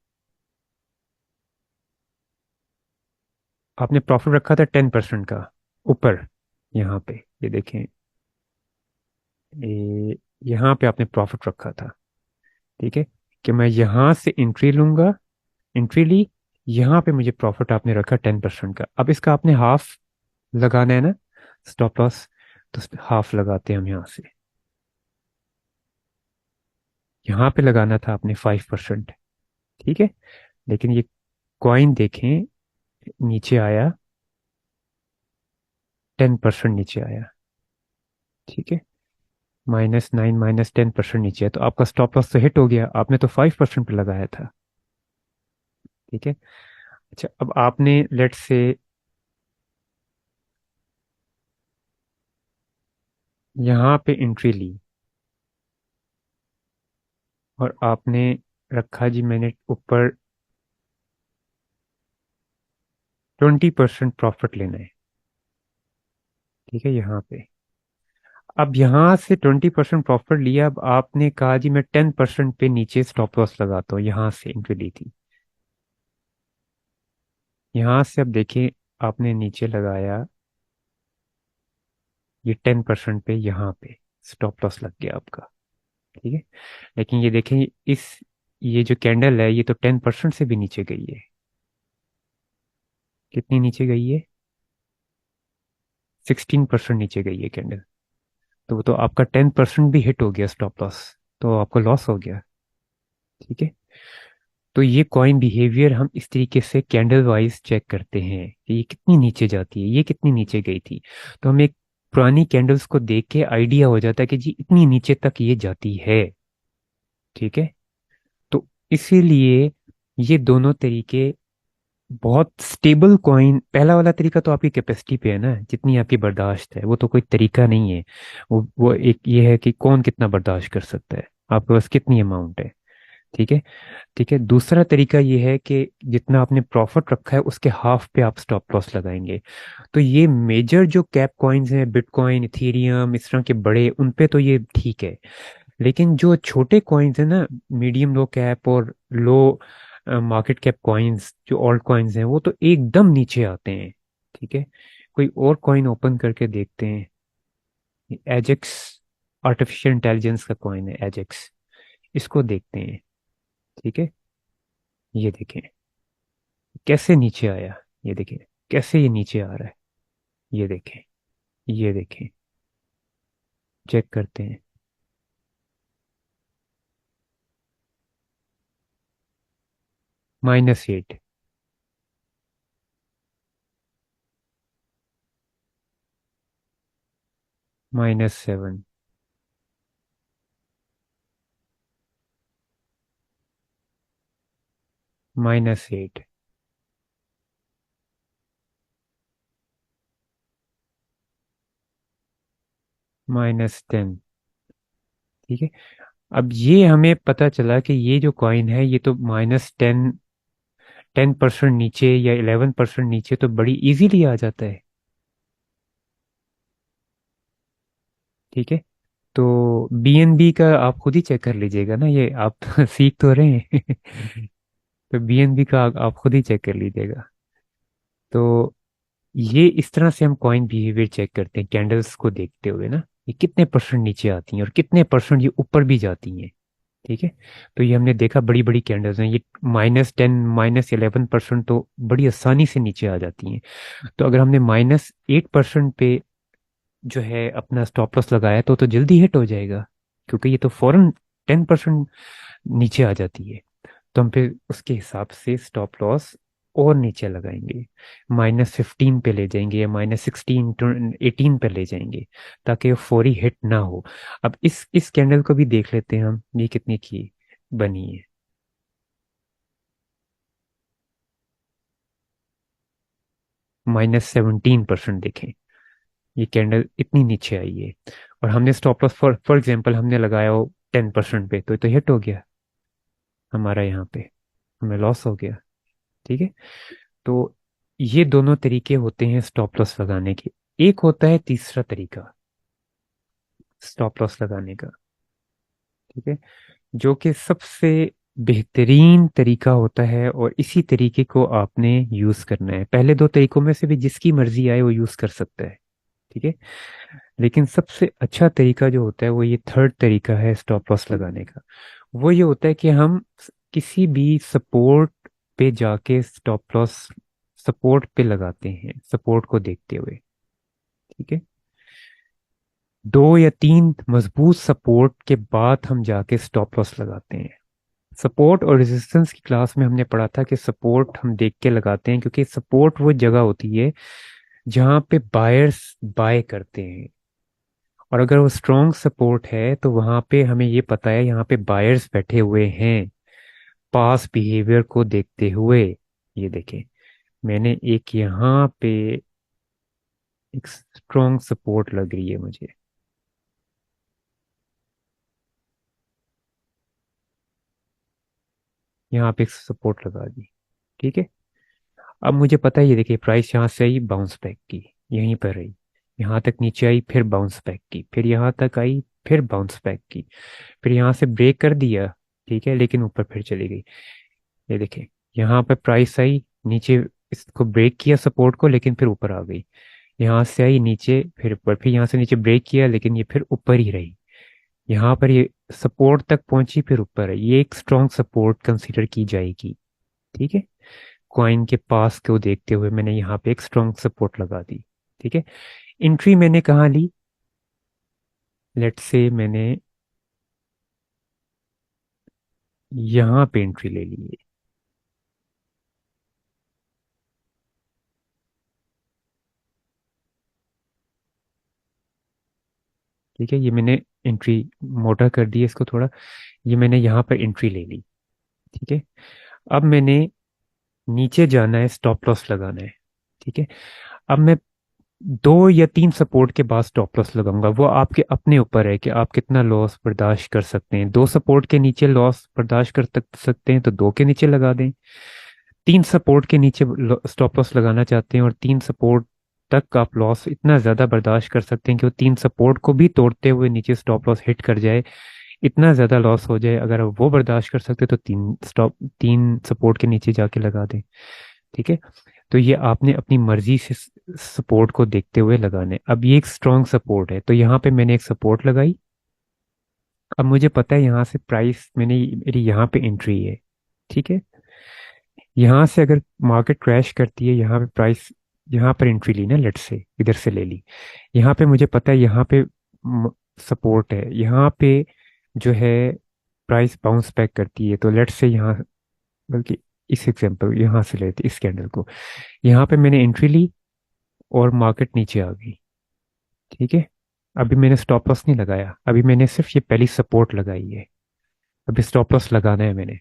आपने प्रॉफिट रखा था 10% का ऊपर। यहाँ पे ये देखें, ये यहाँ पे आपने प्रॉफिट रखा था। ठीक है, कि मैं यहाँ से एंट्री लूंगा, एंट्री ली, यहाँ पे मुझे प्रॉफिट आपने रखा 10% का। अब इसका आपने हाफ लगाना है ना स्टॉप लॉस, तो हाफ लगाते हैं हम यहाँ से। यहाँ पे लगाना था आपने 5%। ठीक है, लेकिन ये कॉइन देखें, नीचे आया, 10% नीचे आया। ठीक है, -9 -10% नीचे है, तो आपका स्टॉप लॉस तो हिट हो गया, आपने तो 5% पे लगाया था। ठीक है। अच्छा, अब आपने लेट्स से यहाँ पे एंट्री ली, और आपने रखा जी मैंने ऊपर 20% प्रॉफिट लेना है। ठीक है, यहाँ पे अब यहाँ से 20% प्रॉफिट लिया, अब आपने कहा जी मैं 10% पे नीचे स्टॉप लॉस लगाता हूँ, यहाँ से एंट्री ली थी। यहाँ से अब देखिए, आपने नीचे लगाया ये 10% पे, यहाँ पे स्टॉप लॉस लग गया आपका। ठीक है, लेकिन ये देखें, इस ये जो कैंडल है ये तो 10% से भी नीचे गई है। कितनी नीचे गई है? 16% नीचे गई है कैंडल। तो वो तो आपका 10% भी हिट हो गया स्टॉप लॉस, तो आपको लॉस हो गया। ठीक है, तो ये कॉइन बिहेवियर हम इस तरीके से कैंडल वाइज चेक करते हैं कि ये कितनी नीचे जाती है, ये कितनी नीचे गई थी। तो हम एक पुरानी कैंडल्स को देख के आइडिया हो जाता है कि जी इतनी नीचे तक ये जाती है। ठीक है, तो इसीलिए ये दोनों तरीके बहुत स्टेबल कॉइन। पहला वाला तरीका तो आपकी कैपेसिटी पे है ना, जितनी आपकी बर्दाश्त है, वो तो कोई तरीका नहीं है। वो एक ये है कि कौन कितना बर्दाश्त कर सकता है, आपके पास कितनी अमाउंट है। ठीक है। ठीक है, दूसरा तरीका ये है कि जितना आपने प्रॉफिट रखा है उसके हाफ पे आप स्टॉप लॉस लगाएंगे। तो ये मेजर जो कैप कॉइन्स हैं, बिटकॉइन, इथेरियम, इस तरह के बड़े, उन पे तो ये ठीक है। लेकिन जो छोटे कॉइन्स हैं ना, मीडियम लो कैप और लो मार्केट कैप कॉइन्स, जो ऑल्ट कॉइन्स हैं, वो तो एकदम नीचे आते हैं। ठीक है, कोई और कॉइन ओपन करके देखते हैं। एजेक्स, आर्टिफिशियल इंटेलिजेंस का कॉइन है एजेक्स, इसको देखते हैं। ठीक है, ये देखें कैसे नीचे आया, ये देखें कैसे ये नीचे आ रहा है, ये देखें, ये देखें, चेक करते हैं। -8, -7, -8, -10। ठीक है, अब ये हमें पता चला कि ये जो कॉइन है ये तो -10% नीचे या 11% नीचे तो बड़ी इजीली आ जाता है। ठीक है, तो बीएनबी का आप खुद ही चेक कर लीजिएगा ना, ये आप सीख तो रहे हैं। तो बीएनबी का आप खुद ही चेक कर लीजिएगा। तो ये इस तरह से हम कॉइन बिहेवियर चेक करते हैं कैंडल्स को देखते हुए ना, ये कितने परसेंट नीचे आती हैं और कितने परसेंट ये ऊपर भी जाती हैं। ठीक है, तो ये हमने देखा बड़ी बड़ी कैंडल्स हैं, ये -10 -11% तो बड़ी आसानी से नीचे आ जाती हैं। तो अगर हमने -8% पे जो है अपना स्टॉप लॉस लगाया तो जल्दी हिट हो जाएगा, क्योंकि ये तो फौरन 10% नीचे आ जाती है। तो हम फिर उसके हिसाब से स्टॉप लॉस और नीचे लगाएंगे, -15 पे ले जाएंगे या -16 18 पे ले जाएंगे, ताकि वो फौरी हिट ना हो। अब इस कैंडल को भी देख लेते हैं हम, ये कितनी की बनी है। -17% देखें, ये कैंडल इतनी नीचे आई है, और हमने स्टॉप लॉस फॉर एग्जाम्पल हमने लगाया हो 10% पे, तो हिट हो गया हमारा, यहाँ पे हमें लॉस हो गया। ठीक है, तो ये दोनों तरीके होते हैं स्टॉप लॉस लगाने के। एक होता है तीसरा तरीका स्टॉप लॉस लगाने का। ठीक है, जो कि सबसे बेहतरीन तरीका होता है, और इसी तरीके को आपने यूज करना है। पहले दो तरीकों में से भी जिसकी मर्जी आए वो यूज कर सकता है। ठीक है, लेकिन सबसे अच्छा तरीका जो होता है वो ये थर्ड तरीका है स्टॉप लॉस लगाने का। वो ये होता है कि हम किसी भी सपोर्ट पे जाके स्टॉप लॉस सपोर्ट पे लगाते हैं, सपोर्ट को देखते हुए। ठीक है, 2 या 3 मजबूत सपोर्ट के बाद हम जाके स्टॉप लॉस लगाते हैं। सपोर्ट और रेजिस्टेंस की क्लास में हमने पढ़ा था कि सपोर्ट हम देख के लगाते हैं, क्योंकि सपोर्ट वो जगह होती है जहाँ पे बायर्स बाय करते हैं। और अगर वो स्ट्रॉन्ग सपोर्ट है तो वहाँ पे हमें ये पता है यहाँ पे बायर्स बैठे हुए हैं पास बिहेवियर को देखते हुए। ये देखें, मैंने एक यहाँ पे एक स्ट्रॉन्ग सपोर्ट लग रही है मुझे, यहाँ पे एक सपोर्ट लगा दी। ठीक है, अब मुझे पता है, ये देखिए प्राइस यहाँ से आई बाउंस बैक की, यहीं पर रही, यहाँ तक नीचे आई, फिर बाउंस बैक की, फिर यहाँ तक आई, फिर बाउंस बैक की, फिर यहाँ से ब्रेक कर दिया। ठीक है, लेकिन ऊपर फिर चली गई। ये देखिए, यहाँ पर प्राइस आई नीचे, इसको ब्रेक किया सपोर्ट को, लेकिन फिर ऊपर आ गई। यहाँ से आई नीचे, फिर ऊपर, फिर यहाँ से नीचे ब्रेक किया, लेकिन ये फिर ऊपर ही रही। यहाँ पर ये सपोर्ट तक पहुंची, फिर ऊपर है, ये एक स्ट्रॉन्ग सपोर्ट कंसीडर की जाएगी। ठीक है, कॉइन के पास को देखते हुए मैंने यहाँ पे एक स्ट्रॉन्ग सपोर्ट लगा दी। ठीक है, एंट्री मैंने कहाँ ली, लेट्स से मैंने यहाँ पे एंट्री ले ली है। ठीक है, ये मैंने एंट्री मोटा कर दी है इसको थोड़ा, ये मैंने यहाँ पर एंट्री ले ली। ठीक है, अब मैंने नीचे जाना है, स्टॉप लॉस लगाना है। ठीक है, अब मैं 2 या 3 सपोर्ट के बाद स्टॉप लॉस लगाऊंगा, वो आपके अपने ऊपर है कि आप कितना लॉस बर्दाश्त कर सकते हैं। 2 सपोर्ट के नीचे लॉस बर्दाश्त कर सकते हैं तो 2 के नीचे लगा दें। 3 सपोर्ट के नीचे स्टॉप लॉस लगाना चाहते हैं और 3 सपोर्ट तक आप लॉस इतना ज्यादा बर्दाश्त कर सकते हैं कि वो 3 सपोर्ट को भी तोड़ते हुए नीचे स्टॉप लॉस हिट कर जाए, इतना ज्यादा लॉस हो जाए। अगर आप वो बर्दाश्त कर सकते तो 3 सपोर्ट के नीचे जाके लगा दें। ठीक है, तो ये आपने अपनी मर्जी से सपोर्ट को देखते हुए लगाने। अब ये एक स्ट्रॉन्ग सपोर्ट है, तो यहाँ पे मैंने एक सपोर्ट लगाई। अब मुझे पता है यहाँ से प्राइस मैंने, मेरी यहाँ पे एंट्री है। ठीक है, यहाँ से अगर मार्केट क्रैश करती है, यहाँ पे प्राइस, यहाँ पर एंट्री ली ना, लेट से इधर से ले ली, यहाँ पे मुझे पता है यहाँ पे सपोर्ट है, यहाँ पे जो है प्राइस बाउंस बैक करती है, तो लेट से यहाँ, बल्कि इस एग्जांपल यहाँ से लेते इस कैंडल को, यहाँ पे मैंने एंट्री ली और मार्केट नीचे आ गई। ठीक है, अभी मैंने स्टॉप लॉस नहीं लगाया, अभी मैंने सिर्फ ये पहली सपोर्ट लगाई है, अभी स्टॉप लॉस लगाना है मैंने।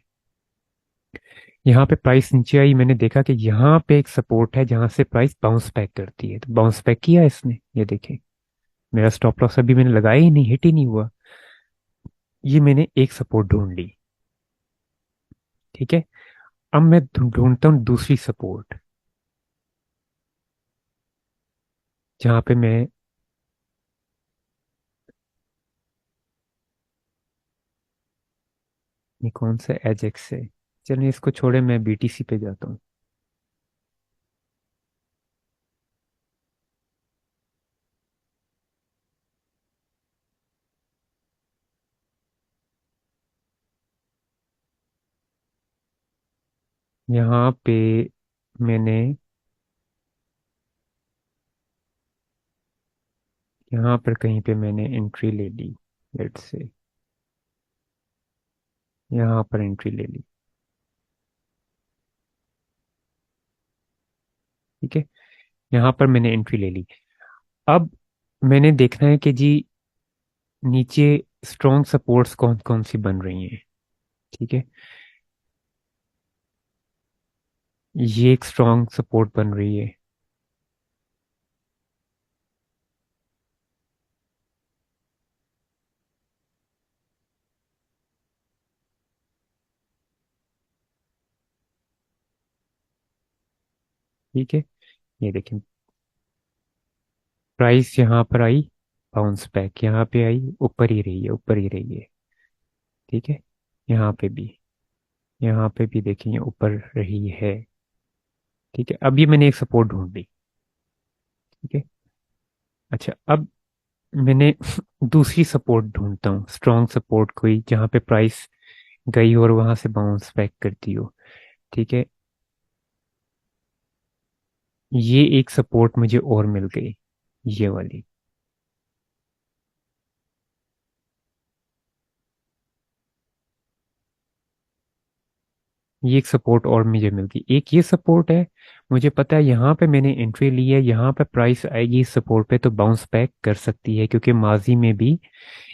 यहाँ पे प्राइस नीचे आई, मैंने देखा कि यहाँ पे एक सपोर्ट है जहां से प्राइस बाउंस बैक करती है, तो बाउंस बैक किया इसने, ये देखें, मेरा स्टॉप लॉस अभी मैंने लगाया ही नहीं, हिट ही नहीं हुआ। ये मैंने एक सपोर्ट ढूंढ ली। ठीक है, अब मैं ढूंढता हूँ दूसरी सपोर्ट, जहां पे मैं, ये कौन सा एजेक्स है, चलिए इसको छोड़े, मैं बीटीसी पे जाता हूँ। यहाँ पे मैंने, यहाँ पर कहीं पे मैंने एंट्री ले ली, लेट्स से यहाँ पर एंट्री ले ली। ठीक है, यहाँ पर मैंने एंट्री ले ली। अब मैंने देखना है कि जी नीचे स्ट्रॉन्ग सपोर्ट्स कौन कौन सी बन रही हैं। ठीक है, ये एक स्ट्रॉन्ग सपोर्ट बन रही है। ठीक है, ये देखें, प्राइस यहाँ पर आई, बाउंस बैक यहाँ पे आई, ऊपर ही रही है, ऊपर ही रही है। ठीक है, यहाँ पे भी, यहाँ पे भी देखेंगे ऊपर रही है। ठीक है, अब ये मैंने एक सपोर्ट ढूंढ ली। ठीक है, अच्छा, अब मैंने दूसरी सपोर्ट ढूंढता हूँ, स्ट्रॉन्ग सपोर्ट कोई जहाँ पे प्राइस गई और वहां से बाउंस बैक करती हो। ठीक है, ये एक सपोर्ट मुझे और मिल गई, ये वाली। ये एक सपोर्ट और मुझे मिलती, एक ये सपोर्ट है। मुझे पता है यहाँ पे मैंने एंट्री ली है, यहाँ पे प्राइस आएगी इस सपोर्ट पे तो बाउंस बैक कर सकती है, क्योंकि माजी में भी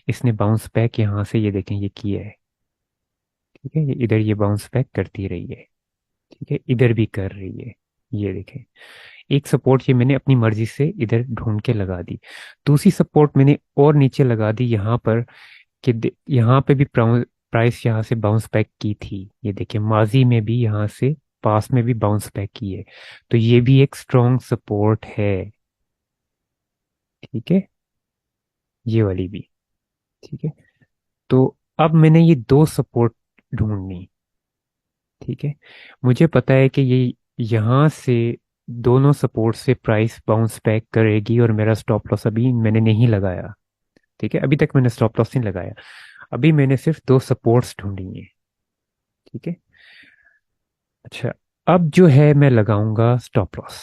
इसने बाउंस बैक यहाँ से, ये देखें, ये किया है। ठीक है, ये इधर ये बाउंस बैक करती रही है। ठीक है, इधर भी कर रही है। ये देखें, एक सपोर्ट ये मैंने अपनी मर्जी से इधर ढूंढ के लगा दी। दूसरी सपोर्ट मैंने और नीचे लगा दी यहाँ पर, कि यहाँ पे भी प्राइस यहाँ से बाउंस बैक की थी। ये देखिए, माजी में भी यहाँ से पास में भी बाउंस बैक की है, तो ये भी एक स्ट्रॉन्ग सपोर्ट है। ठीक है, ये वाली भी। ठीक है, तो अब मैंने ये दो सपोर्ट ढूंढनी। ठीक है, मुझे पता है कि ये यहाँ से दोनों सपोर्ट से प्राइस बाउंस बैक करेगी, और मेरा स्टॉप लॉस अभी मैंने नहीं लगाया। ठीक है, अभी तक मैंने स्टॉप लॉस नहीं लगाया, अभी मैंने सिर्फ दो सपोर्ट्स ढूंढी हैं। ठीक है, अच्छा, अब जो है मैं लगाऊंगा स्टॉप लॉस।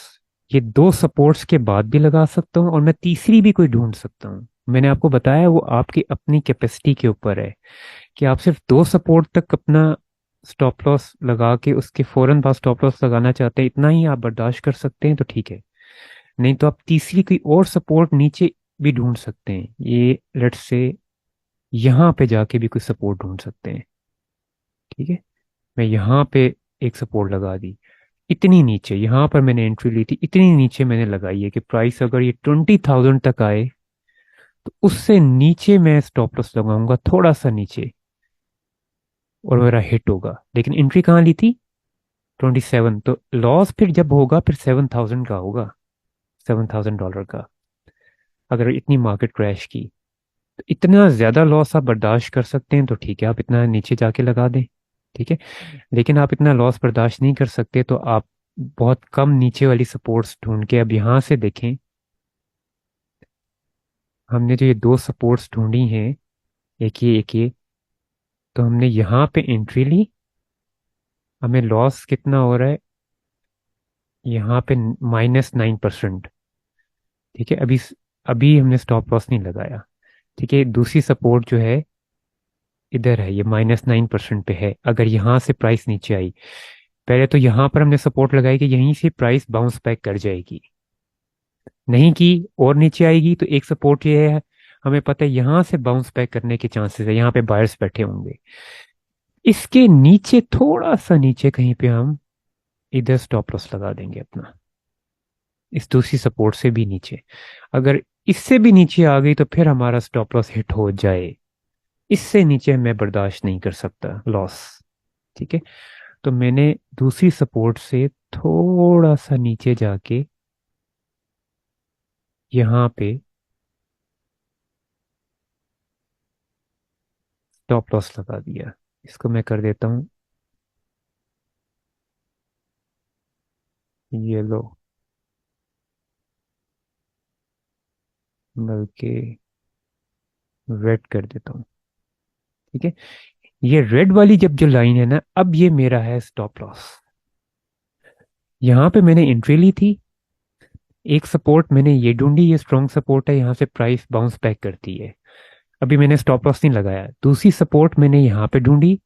ये दो सपोर्ट्स के बाद भी लगा सकता हूँ, और मैं तीसरी भी कोई ढूंढ सकता हूँ। मैंने आपको बताया वो आपकी अपनी कैपेसिटी के ऊपर है, कि आप सिर्फ दो सपोर्ट तक अपना स्टॉप लॉस लगा के उसके फौरन बाद स्टॉप लॉस लगाना चाहते हैं, इतना ही आप बर्दाश्त कर सकते हैं तो ठीक है। नहीं तो आप तीसरी कोई और सपोर्ट नीचे भी ढूंढ सकते हैं, ये लेट्स से यहाँ पे जाके भी कोई सपोर्ट ढूंढ सकते हैं। ठीक है, मैं यहाँ पे एक सपोर्ट लगा दी, इतनी नीचे यहाँ पर मैंने एंट्री ली थी, इतनी नीचे मैंने लगाई है कि प्राइस अगर ये 20,000 तक आए तो उससे नीचे मैं स्टॉप लॉस लगाऊंगा, थोड़ा सा नीचे, और मेरा हिट होगा। लेकिन एंट्री कहाँ ली थी? 27, तो लॉस फिर जब होगा फिर 7,000 का होगा, $7,000 का, अगर इतनी मार्केट क्रैश की। तो इतना ज्यादा लॉस आप बर्दाश्त कर सकते हैं तो ठीक है, आप इतना नीचे जाके लगा दें। ठीक है, लेकिन आप इतना लॉस बर्दाश्त नहीं कर सकते तो आप बहुत कम नीचे वाली सपोर्ट्स ढूंढ के, अब यहाँ से देखें, हमने जो ये दो सपोर्ट्स ढूंढी हैं, एक ये, तो हमने यहाँ पे एंट्री ली, हमें लॉस कितना हो रहा है यहाँ पे? -9%। ठीक है, अभी अभी हमने स्टॉप लॉस नहीं लगाया। ठीक है, दूसरी सपोर्ट जो है इधर है, ये -9% पे है। अगर यहाँ से प्राइस नीचे आई, पहले तो यहाँ पर हमने सपोर्ट लगाई कि यहीं से प्राइस बाउंस बैक कर जाएगी, नहीं की और नीचे आएगी, तो एक सपोर्ट ये है, हमें पता है यहाँ से बाउंस बैक करने के चांसेस है, यहाँ पे बायर्स बैठे होंगे। इसके नीचे थोड़ा सा नीचे कहीं पे हम इधर स्टॉप लॉस लगा देंगे अपना, इस दूसरी सपोर्ट से भी नीचे। अगर इससे भी नीचे आ गई तो फिर हमारा स्टॉप लॉस हिट हो जाए, इससे नीचे मैं बर्दाश्त नहीं कर सकता लॉस। ठीक है, तो मैंने दूसरी सपोर्ट से थोड़ा सा नीचे जाके यहाँ पे स्टॉप लॉस लगा दिया। इसको मैं कर देता हूँ ये लो, बल्कि रेड कर देता हूँ। ठीक है, ये रेड वाली जब जो लाइन है ना, अब ये मेरा है स्टॉप लॉस। यहाँ पे मैंने एंट्री ली थी, एक सपोर्ट मैंने ये ढूंढी, ये स्ट्रॉन्ग सपोर्ट है, यहाँ से प्राइस बाउंस बैक करती है, अभी मैंने स्टॉप लॉस नहीं लगाया। दूसरी सपोर्ट मैंने यहाँ पे ढूंढी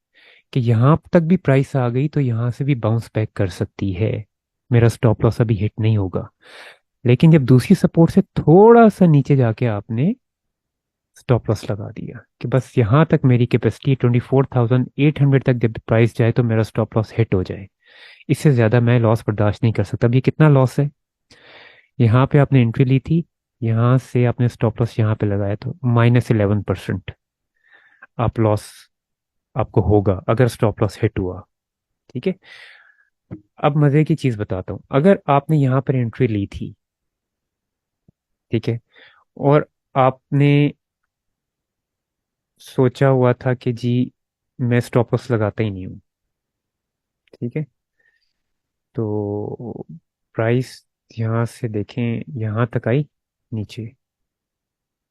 कि यहाँ तक भी प्राइस आ गई तो यहाँ से भी बाउंस बैक कर सकती है, मेरा स्टॉप लॉस अभी हिट नहीं होगा। लेकिन जब दूसरी सपोर्ट से थोड़ा सा नीचे जाके आपने स्टॉप लॉस लगा दिया कि बस यहाँ तक मेरी कैपेसिटी 24,800 तक जब प्राइस जाए तो मेरा स्टॉप लॉस हिट हो जाए, इससे ज़्यादा मैं लॉस बर्दाश्त नहीं कर सकता। अब ये कितना लॉस है? यहाँ पे आपने एंट्री ली थी, यहाँ से आपने स्टॉप लॉस यहाँ पे लगाया, तो -11% आप लॉस आपको होगा अगर स्टॉप लॉस हिट हुआ। ठीक है, अब मजे की चीज बताता हूँ, अगर आपने यहाँ पर एंट्री ली थी, ठीक है, और आपने सोचा हुआ था कि जी मैं स्टॉप लॉस लगाता ही नहीं हूँ, ठीक है, तो प्राइस यहाँ से देखें, यहाँ तक आई नीचे,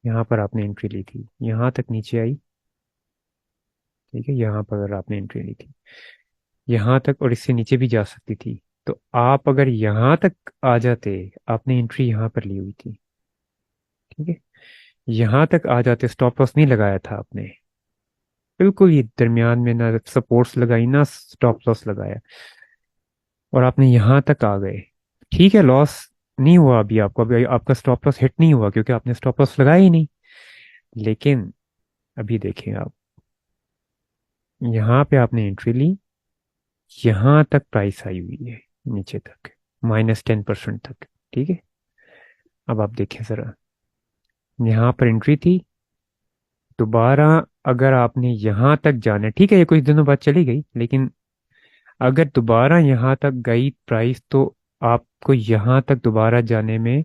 यहाँ पर आपने एंट्री ली थी, यहाँ तक नीचे आई। ठीक है, यहाँ पर अगर आपने एंट्री ली थी, यहाँ तक, और इससे नीचे भी जा सकती थी, तो आप अगर यहाँ तक आ जाते, आपने एंट्री यहाँ पर ली हुई थी, ठीक है, यहाँ तक आ जाते, स्टॉप लॉस नहीं लगाया था आपने, बिल्कुल ये दरमियान में ना सपोर्ट्स लगाई ना स्टॉप लॉस लगाया, और आपने यहाँ तक आ गए। ठीक है, लॉस नहीं हुआ अभी आपको, अभी आपका स्टॉप लॉस हिट नहीं हुआ क्योंकि आपने स्टॉप लॉस लगाया ही नहीं। लेकिन अभी देखें आप, यहाँ पे आपने एंट्री ली, यहाँ तक प्राइस आई हुई है, नीचे तक, -10% तक। ठीक है, अब आप देखें जरा, यहाँ पर एंट्री थी, दोबारा अगर आपने यहाँ तक जाना है, ठीक है ये कुछ दिनों बाद चली गई, लेकिन अगर दोबारा यहाँ तक गई प्राइस तो आपको यहाँ तक दोबारा जाने में,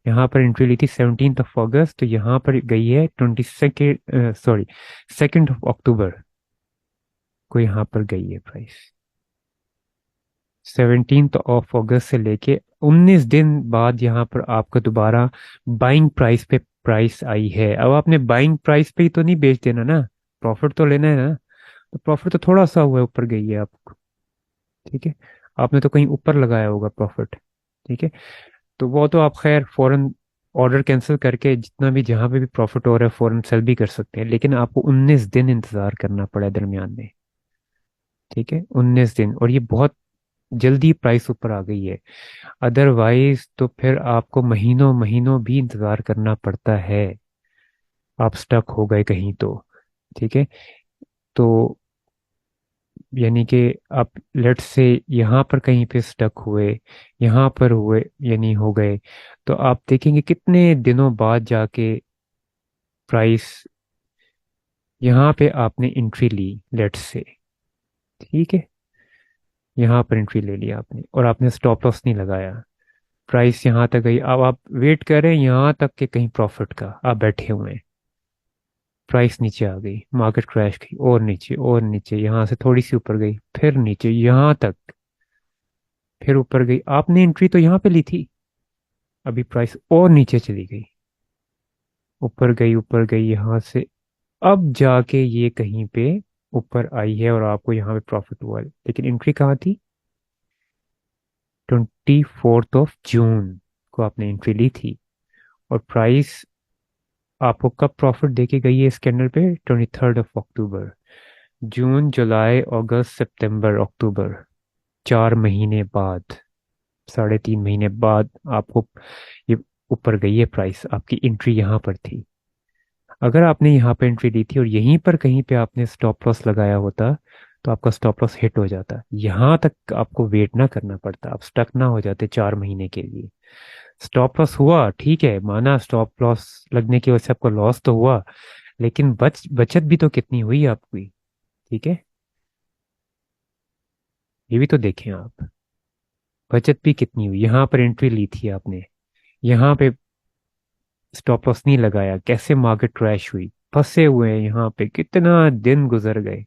यहाँ पर एंट्री ली थी 17 अगस्त, तो यहाँ पर गई है 22, सॉरी 2 अक्टूबर को यहाँ पर गई है प्राइस। 17 अगस्त से लेके 19 दिन बाद यहाँ पर आपका दोबारा बाइंग प्राइस पे प्राइस आई है। अब आपने बाइंग प्राइस पे ही तो नहीं बेच देना ना, प्रॉफिट तो लेना है ना। तो प्रॉफिट तो थोड़ा सा हुआ है, ऊपर गई है आपको। ठीक है, आपने तो कहीं ऊपर लगाया होगा प्रॉफिट। ठीक है, तो वो तो आप खैर फौरन ऑर्डर कैंसिल करके जितना भी जहां पे भी प्रॉफिट हो रहा है फौरन सेल भी कर सकते हैं, लेकिन आपको 19 दिन इंतजार करना पड़ा है दरमियान में। ठीक है, 19 दिन, और ये बहुत जल्दी प्राइस ऊपर आ गई है। अदरवाइज तो फिर आपको महीनों महीनों भी इंतजार करना पड़ता है, आप स्टक हो गए कहीं तो। ठीक है, तो यानी कि आप लेट से यहाँ पर कहीं पे स्टक हुए, यहाँ पर हुए यानी हो गए, तो आप देखेंगे कितने दिनों बाद जाके प्राइस, यहाँ पे आपने एंट्री ली लेट से। ठीक है, यहाँ पर एंट्री ले ली आपने और आपने स्टॉप लॉस नहीं लगाया, प्राइस यहाँ तक गई, अब आप वेट कर रहे हैं यहाँ तक के कहीं प्रॉफिट का, आप बैठे हुए हैं, प्राइस नीचे आ गई, मार्केट क्रैश की, और नीचे यहाँ से थोड़ी सी ऊपर गई, फिर नीचे यहाँ तक, फिर ऊपर गई, आपने एंट्री तो यहाँ पे ली थी, अभी प्राइस और नीचे चली गई, ऊपर गई यहाँ से, अब जाके ये कहीं पे ऊपर आई है और आपको यहाँ पे प्रॉफिट हुआ है। लेकिन एंट्री कहाँ थी, 24 जून को आपने एंट्री ली थी, और प्राइस आपको कब प्रॉफिट देके गई है इस कैंडल पे, 23 अक्टूबर। जून जुलाई अगस्त सितंबर अक्टूबर, 4 महीने बाद, 3.5 महीने बाद आपको ये ऊपर गई है प्राइस, आपकी एंट्री यहाँ पर थी। अगर आपने यहाँ पे एंट्री दी थी और यहीं पर कहीं पे आपने स्टॉप लॉस लगाया होता, तो आपका स्टॉप लॉस हिट हो जाता, यहाँ तक आपको वेट ना करना पड़ता, आप स्टक ना हो जाते 4 महीने के लिए। स्टॉप लॉस हुआ, ठीक है, माना स्टॉप लॉस लगने की वजह से आपको लॉस तो हुआ, लेकिन बचत भी तो कितनी हुई आपकी। ठीक है, ये भी तो देखें आप, बचत भी कितनी हुई, यहाँ पर एंट्री ली थी आपने, यहाँ पे स्टॉप लॉस नहीं लगाया, कैसे मार्केट क्रैश हुई, फंसे हुए हैं यहाँ पे, कितना दिन गुजर गए,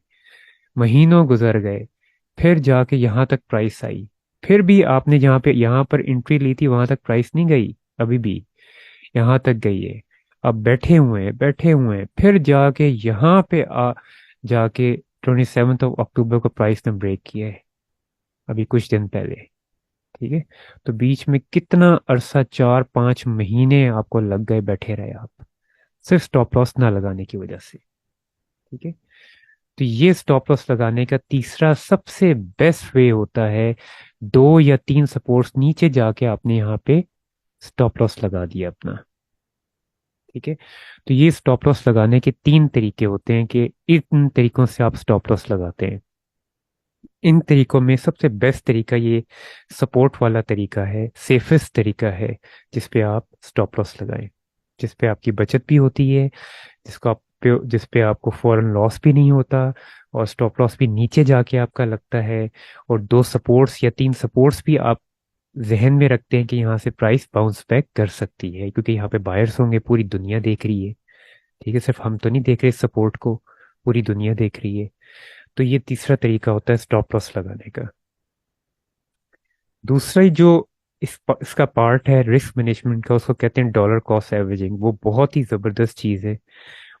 महीनों गुजर गए, फिर जाके यहाँ तक प्राइस आई, फिर भी आपने यहाँ पर एंट्री ली थी वहां तक प्राइस नहीं गई, अभी भी यहाँ तक गई है। अब बैठे हुए हैं, फिर जाके यहाँ पे जाके 27 अक्टूबर को प्राइस ने ब्रेक किया है, अभी कुछ दिन पहले। ठीक है, तो बीच में कितना अरसा, 4-5 महीने आपको लग गए, बैठे रहे आप, सिर्फ स्टॉप लॉस ना लगाने की वजह से। ठीक है, तो ये स्टॉप लॉस लगाने का तीसरा सबसे बेस्ट वे होता है, 2 या 3 सपोर्ट्स नीचे जाके आपने यहाँ पे स्टॉप लॉस लगा दिया अपना। ठीक है, तो ये स्टॉप लॉस लगाने के 3 तरीके होते हैं कि इन तरीकों से आप स्टॉप लॉस लगाते हैं। इन तरीकों में सबसे बेस्ट तरीका ये सपोर्ट वाला तरीका है, सेफेस्ट तरीका है, जिसपे आप स्टॉप लॉस लगाएं, जिसपे आपकी बचत भी होती है, जिस पे आपको फॉरेन लॉस भी नहीं होता, और स्टॉप लॉस भी नीचे जाके आपका लगता है, और 2 सपोर्ट्स या 3 सपोर्ट्स भी आप जहन में रखते हैं कि यहाँ से प्राइस बाउंस बैक कर सकती है, क्योंकि यहाँ पे बायर्स होंगे, पूरी दुनिया देख रही है। ठीक है, सिर्फ हम तो नहीं देख रहे सपोर्ट को, पूरी दुनिया देख रही है। तो ये तीसरा तरीका होता है स्टॉप लॉस लगाने का। दूसरा ही जो इसका पार्ट है रिस्क मैनेजमेंट का, उसको कहते हैं डॉलर कॉस्ट एवरेजिंग, वो बहुत ही ज़बरदस्त चीज़ है,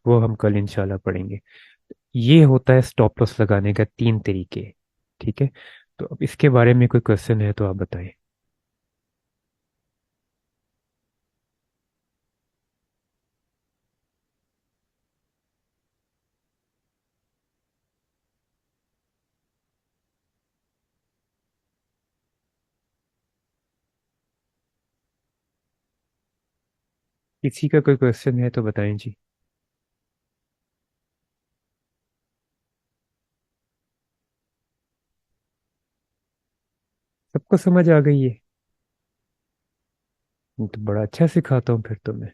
वो हम कल इंशाल्लाह पढ़ेंगे। ये होता है स्टॉप लॉस लगाने का 3 तरीके। ठीक है, तो अब इसके बारे में कोई क्वेश्चन है तो आप बताएं। किसी का कोई क्वेश्चन है तो बताएं जी। सबको समझ आ गई है? ये तो बड़ा अच्छा सिखाता हूँ फिर तो मैं।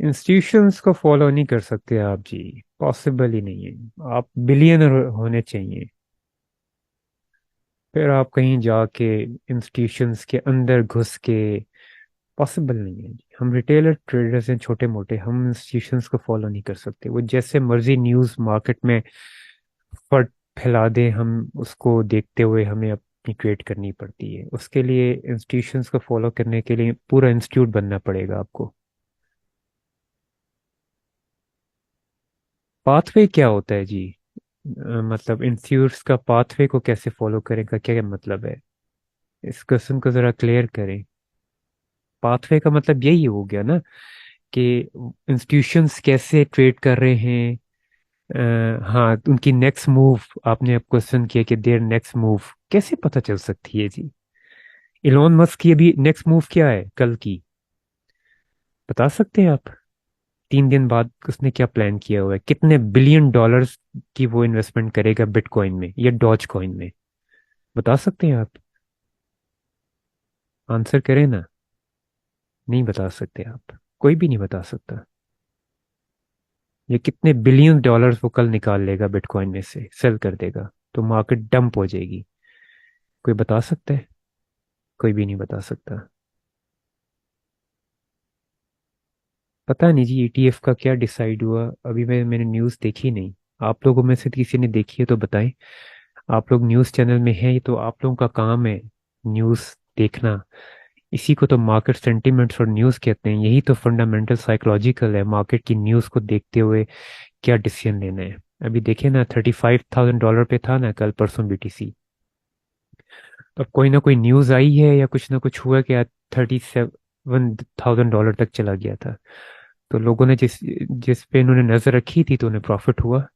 इंस्टीट्यूशंस को फॉलो नहीं कर सकते आप जी। पॉसिबल ही नहीं है। आप बिलियनर होने चाहिए, फिर आप कहीं जाके इंस्टीट्यूशंस के अंदर घुस के। पॉसिबल नहीं है जी। हम रिटेलर ट्रेडर्स हैं छोटे मोटे, हम इंस्टीट्यूशंस को फॉलो नहीं कर सकते। वो जैसे मर्जी न्यूज़ मार्केट में फट फैला दे, हम उसको देखते हुए हमें अपनी ट्रेड करनी पड़ती है। उसके लिए इंस्टीट्यूशंस को फॉलो करने के लिए पूरा इंस्टीट्यूट बनना पड़ेगा आपको। पाथवे क्या होता है जी? मतलब इंस्टीट्यूट्स का पाथवे को कैसे फॉलो करेगा, क्या मतलब है? इस क्वेश्चन को जरा क्लियर करें। पाथवे का मतलब यही हो गया ना कि इंस्टीट्यूशंस कैसे ट्रेड कर रहे हैं। हाँ, उनकी नेक्स्ट मूव। आपने अब क्वेश्चन किया कि देयर नेक्स्ट मूव कैसे पता चल सकती है जी? इलोन मस्क की अभी नेक्स्ट मूव क्या है कल की? बता सकते हैं आप? 3 दिन बाद उसने क्या प्लान किया हुआ है, कितने बिलियन डॉलर्स की वो इन्वेस्टमेंट करेगा बिटकॉइन में या डॉज कॉइन में? बता सकते हैं आप? आंसर करें ना। नहीं बता सकते आप, कोई भी नहीं बता सकता। ये कितने बिलियन डॉलर्स वो कल निकाल लेगा बिटकॉइन में से, सेल कर देगा, तो मार्केट डंप हो जाएगी। कोई बता सकता है? कोई भी नहीं बता सकता। पता नहीं जी, ईटीएफ का क्या डिसाइड हुआ अभी। मैंने न्यूज़ देखी नहीं। आप लोगों में से किसी ने देखी है तो बताएं। आप लोग न्यूज़ चैनल में हैं, तो आप लोगों का काम है न्यूज़ देखना। इसी को तो मार्केट सेंटिमेंट्स और न्यूज़ कहते हैं। यही तो फंडामेंटल साइकोलॉजिकल है, मार्केट की न्यूज़ को देखते हुए क्या डिसीजन लेना है। अभी देखे ना, $35,000 पे था ना कल परसों बीटीसी। तो अब कोई ना कोई न्यूज़ आई है या कुछ ना कुछ हुआ कि $37,000 तक चला गया था। तो लोगों ने जिस जिस पे इन्होंने नजर रखी थी तो उन्हें प्रॉफिट हुआ।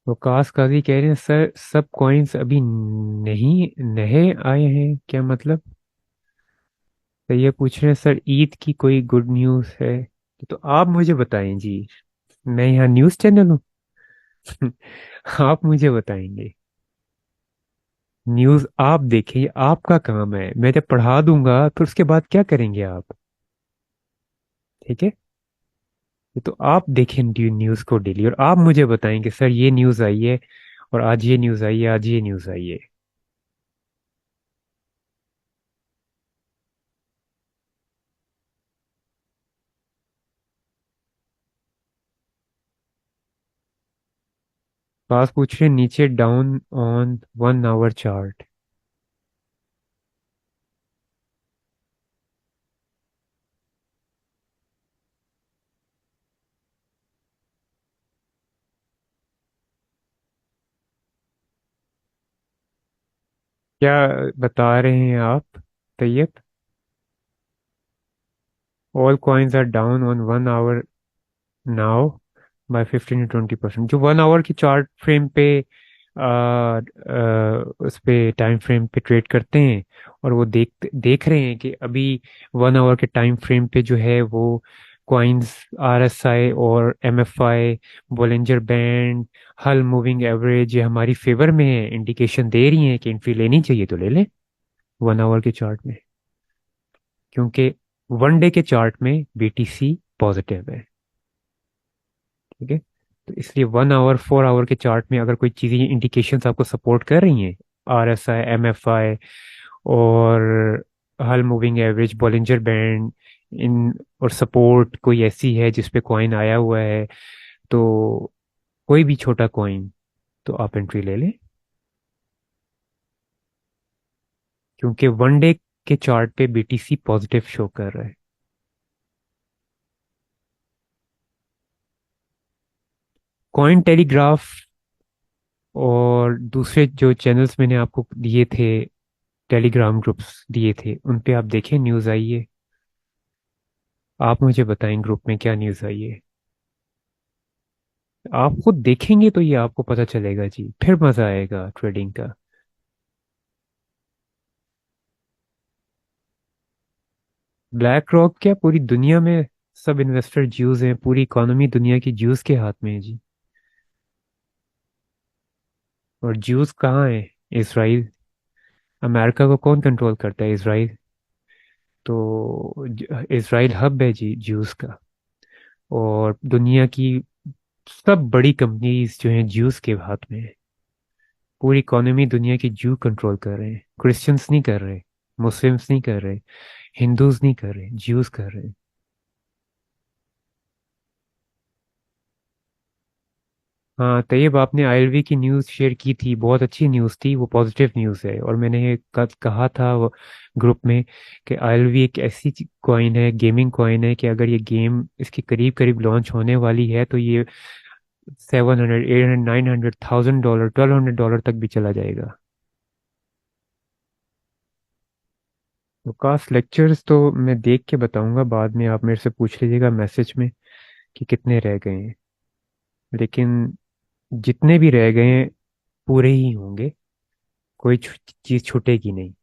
वकास काजी कह रहे हैं सर सब कॉइन्स अभी नहीं नए आए हैं, क्या मतलब? तो ये पूछ रहे हैं सर ईद की कोई गुड न्यूज़ है? तो आप मुझे बताएं जी। मैं यहाँ न्यूज़ चैनल हूँ? आप मुझे बताएंगे। न्यूज़ आप देखें, ये आपका काम है। मैं जब पढ़ा दूंगा फिर उसके बाद क्या करेंगे आप? ठीक है। ये तो आप देखें न्यूज़ को डेली, और आप मुझे बताएंगे सर ये न्यूज़ आई है, और आज ये न्यूज़ आई है, आज ये न्यूज़ आई है। पास पूछ रहे हैं, नीचे डाउन ऑन 1 आवर चार्ट। क्या बता रहे हैं आप Taiyab? All coins are down on 1 hour now by 15 to 20%। जो 1 आवर की चार्ट फ्रेम पे उस पे टाइम फ्रेम पे ट्रेड करते हैं, और वो देख देख रहे हैं कि अभी 1 आवर के टाइम फ्रेम पे जो है वो क्वाइंस आरएसआई और एमएफआई, बोलिंजर बैंड, हल मूविंग एवरेज, ये हमारी फेवर में है, इंडिकेशन दे रही हैं कि एंट्री लेनी चाहिए तो ले लें 1 आवर के चार्ट में। क्योंकि 1 डे के चार्ट में बीटीसी पॉजिटिव है। ठीक है। तो इसलिए 1 आवर 4 आवर के चार्ट में अगर कोई चीज़ें इंडिकेशंस आपको सपोर्ट कर रही हैं, आरएसआई, एमएफआई और हल मूविंग एवरेज, बॉलिंजर बैंड, इन और सपोर्ट कोई ऐसी है जिस पे कॉइन आया हुआ है, तो कोई भी छोटा कॉइन, तो आप एंट्री ले लें। क्योंकि 1 डे के चार्ट पे बीटीसी पॉजिटिव शो कर रहा है। कॉइन टेलीग्राफ और दूसरे जो चैनल्स मैंने आपको दिए थे, टेलीग्राम ग्रुप्स दिए थे, उन पे आप देखें न्यूज़ आई है। आप मुझे बताएं ग्रुप में क्या न्यूज़ आई है। आप खुद देखेंगे तो ये आपको पता चलेगा जी, फिर मजा आएगा ट्रेडिंग का। ब्लैक रॉक क्या, पूरी दुनिया में सब इन्वेस्टर ज्यूज हैं, पूरी इकोनॉमी दुनिया की ज्यूज के हाथ में है जी। और ज्यूज कहाँ है? इसराइल। अमेरिका को कौन कंट्रोल करता है? इसराइल। तो इसराइल हब है जी ज्यूज का। और दुनिया की सब बड़ी कंपनीज जो हैं ज्यूज के हाथ में है। पूरी इकोनॉमी दुनिया की ज्यू कंट्रोल कर रहे हैं, क्रिश्चियंस नहीं कर रहे, मुस्लिम्स नहीं कर रहे, हिंदूज नहीं कर रहे, ज्यूज कर रहे हैं। हाँ तैयब, आपने आईएलवी की न्यूज़ शेयर की थी, बहुत अच्छी न्यूज़ थी, वो पॉजिटिव न्यूज़ है। और मैंने ये कहा था वो ग्रुप में कि आईएलवी एक ऐसी कॉइन है, गेमिंग कॉइन है, कि अगर ये गेम इसके करीब करीब लॉन्च होने वाली है तो ये 700 800 900 1000 डॉलर $1200 तक भी चला जाएगा। तो कास्ट लेक्चर्स तो मैं देख के बताऊंगा बाद में, आप मेरे से पूछ लीजिएगा मैसेज में कि कितने रह गए हैं। लेकिन जितने भी रह गए हैं पूरे ही होंगे, कोई चीज़ छूटेगी नहीं।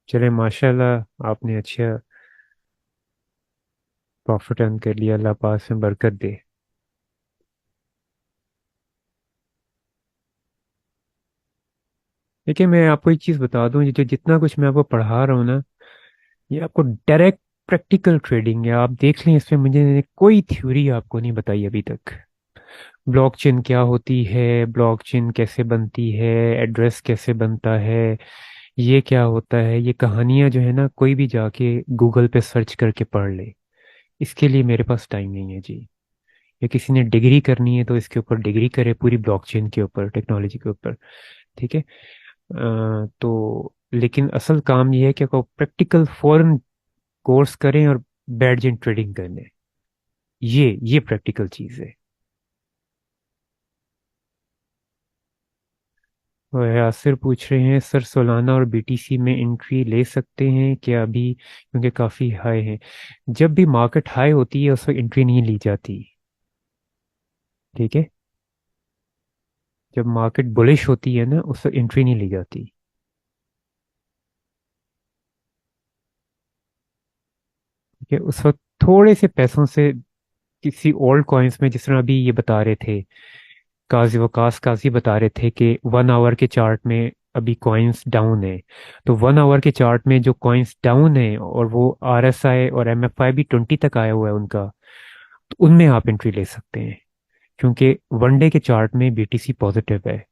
चले माशाल्लाह, आपने अच्छा प्रॉफिट अर्न कर लिया, अल्लाह पास में बरकत दे। देखिए मैं आपको एक चीज़ बता दूं, ये जो जितना कुछ मैं आपको पढ़ा रहा हूँ ना, ये आपको डायरेक्ट प्रैक्टिकल ट्रेडिंग है। आप देख लें, इसमें मुझे कोई थ्योरी आपको नहीं बताई अभी तक। ब्लॉकचेन क्या होती है, ब्लॉकचेन कैसे बनती है, एड्रेस कैसे बनता है, ये क्या होता है, ये कहानियां जो है ना, कोई भी जाके गूगल पे सर्च करके पढ़ ले। इसके लिए मेरे पास टाइम नहीं है जी। या किसी ने डिग्री करनी है तो इसके ऊपर डिग्री करे, पूरी ब्लॉकचेन के ऊपर, टेक्नोलॉजी के ऊपर। ठीक है। तो लेकिन असल काम ये है कि आपको प्रैक्टिकल फॉरेन कोर्स करें और बैठ जाएं ट्रेडिंग करने। ये प्रैक्टिकल चीज़ है। और यासिर पूछ रहे हैं, सर सोलाना और बीटीसी में एंट्री ले सकते हैं क्या अभी, क्योंकि काफ़ी हाई है? जब भी मार्केट हाई होती है उस वक्त एंट्री नहीं ली जाती। ठीक है। जब मार्केट बुलिश होती है ना, उस वक्त एंट्री नहीं ली जाती। ठीक है। उस वक्त थोड़े से पैसों से किसी ओल्ड कॉइन्स में, जिस तरह अभी ये बता रहे थे, काजी वकास काजी बता रहे थे कि 1 आवर के चार्ट में अभी कॉइन्स डाउन है। तो 1 आवर के चार्ट में जो कॉइन्स डाउन है और वो आरएसआई और एमएफआई भी 20 तक आया हुआ है उनका, तो उनमें आप एंट्री ले सकते हैं। क्योंकि 1 डे के चार्ट में बीटीसी पॉजिटिव है।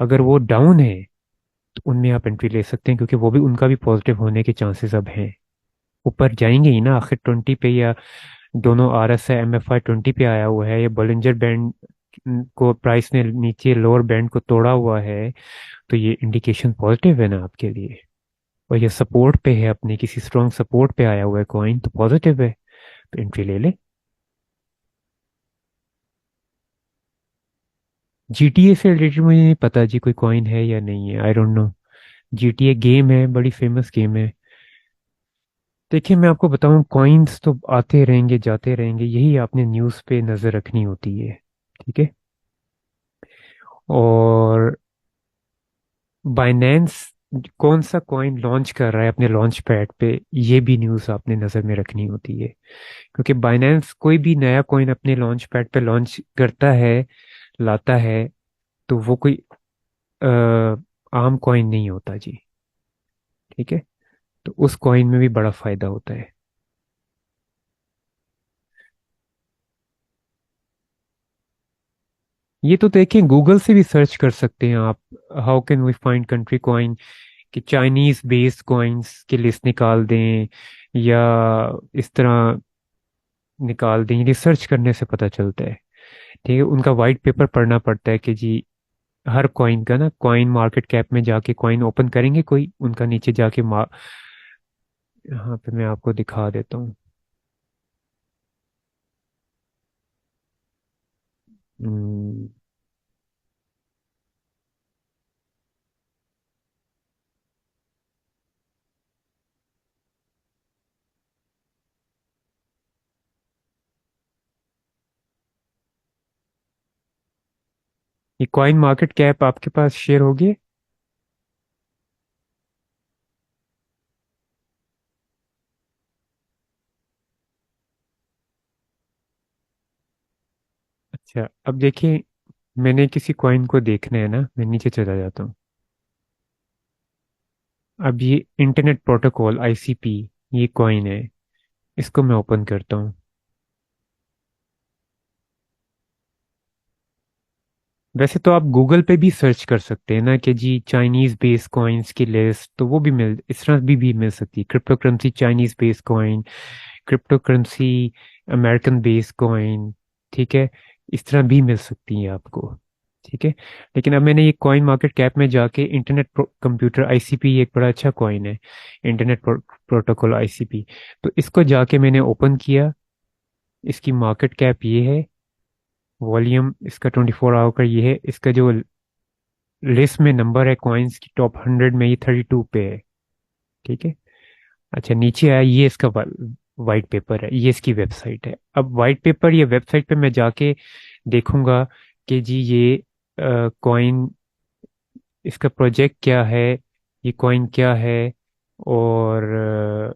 अगर वो डाउन है तो उनमें आप एंट्री ले सकते हैं, क्योंकि वो भी, उनका भी पॉजिटिव होने के चांसेस अब हैं। ऊपर जाएंगे ही ना आखिर 20 पे, या दोनों आरएसआई एमएफआई 20 पे आया हुआ है, या बॉलिंजर बैंड को प्राइस ने नीचे लोअर बैंड को तोड़ा हुआ है, तो ये इंडिकेशन पॉजिटिव है ना आपके लिए। और ये सपोर्ट पे है, अपने किसी स्ट्रॉन्ग सपोर्ट पे आया हुआ है कॉइन, तो पॉजिटिव है, तो एंट्री ले ले। जीटीए से रिलेटेड मुझे नहीं पता जी, कोई कॉइन है या नहीं है, I don't know. GTA game है, बड़ी फेमस गेम है। देखिए मैं आपको बताऊं, कॉइन्स तो आते रहेंगे जाते रहेंगे, यही आपने न्यूज़ पे नज़र रखनी होती है। ठीक है। और बाइनेंस कौन सा कॉइन लॉन्च कर रहा है अपने लॉन्च पैड पे, ये भी न्यूज़ आपने नज़र में रखनी होती है। क्योंकि बाइनेंस कोई भी नया कॉइन अपने लॉन्च पैड पे लॉन्च करता है, लाता है, तो वो कोई अ, आम कॉइन नहीं होता जी। ठीक है। तो उस कॉइन में भी बड़ा फायदा होता है। ये तो देखें, गूगल से भी सर्च कर सकते हैं आप। How can we find country coin, कि चाइनीज बेस्ड कॉइन्स की लिस्ट निकाल दें, या इस तरह निकाल दें, रिसर्च करने से पता चलता है। ठीक है। उनका वाइट पेपर पढ़ना पड़ता है कि जी, हर कॉइन का ना, कॉइन मार्केट कैप में जाके कॉइन ओपन करेंगे कोई, उनका नीचे जाके यहाँ पे मैं आपको दिखा देता हूँ। हम्म, ये कॉइन मार्केट कैप आपके पास शेयर होगी? अच्छा, अब देखिए, मैंने किसी कॉइन को देखना है ना, मैं नीचे चला जाता हूँ। अब ये इंटरनेट प्रोटोकॉल आईसीपी, ये कॉइन है, इसको मैं ओपन करता हूँ। वैसे तो आप गूगल पे भी सर्च कर सकते हैं ना कि जी चाइनीज बेस कॉइन्स की लिस्ट, तो वो भी मिल इस तरह भी मिल सकती है। Crypto currency Chinese base coin, crypto currency American base coin, ठीक है, इस तरह भी मिल सकती है आपको। ठीक है, लेकिन अब मैंने ये कॉइन मार्केट कैप में जाके इंटरनेट कंप्यूटर आईसीपी, एक बड़ा अच्छा कॉइन है, इंटरनेट प्रोटोकॉल आईसीपी, तो इसको जाके मैंने ओपन किया। इसकी मार्केट कैप ये है, वॉल्यूम इसका 24 आवर का ये है, इसका जो लिस्ट में नंबर है कॉइन्स की टॉप 100 में, ये 32 पे है। ठीक है। अच्छा, नीचे आया, ये इसका वाइट पेपर है, ये इसकी वेबसाइट है। अब वाइट पेपर, ये वेबसाइट पे मैं जाके देखूंगा कि जी ये कॉइन, इसका प्रोजेक्ट क्या है, ये कॉइन क्या है, और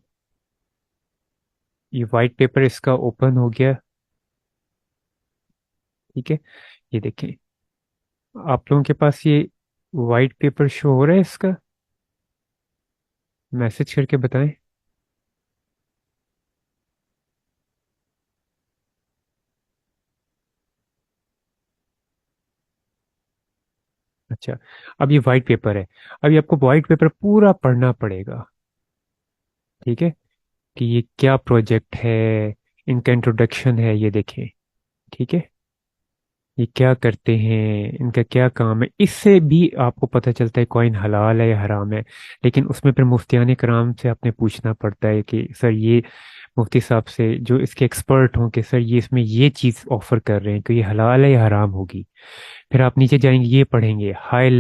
ये वाइट पेपर इसका ओपन हो गया। ठीक है, ये देखें, आप लोगों के पास ये वाइट पेपर शो हो रहा है इसका? मैसेज करके बताएं। अच्छा, अब ये वाइट पेपर है, अब ये आपको वाइट पेपर पूरा पढ़ना पड़ेगा। ठीक है, कि ये क्या प्रोजेक्ट है, इनका इंट्रोडक्शन है, ये देखें। ठीक है, ये क्या करते हैं, इनका क्या काम है, इससे भी आपको पता चलता है कॉइन हलाल है या हराम है। लेकिन उसमें फिर मुफ्तियान कराम से आपने पूछना पड़ता है कि सर ये, मुफ्ती साहब से जो इसके एक्सपर्ट हों कि सर ये इसमें ये चीज़ ऑफर कर रहे हैं, कि ये हलाल है या हराम होगी। फिर आप नीचे जाएंगे, ये पढ़ेंगे high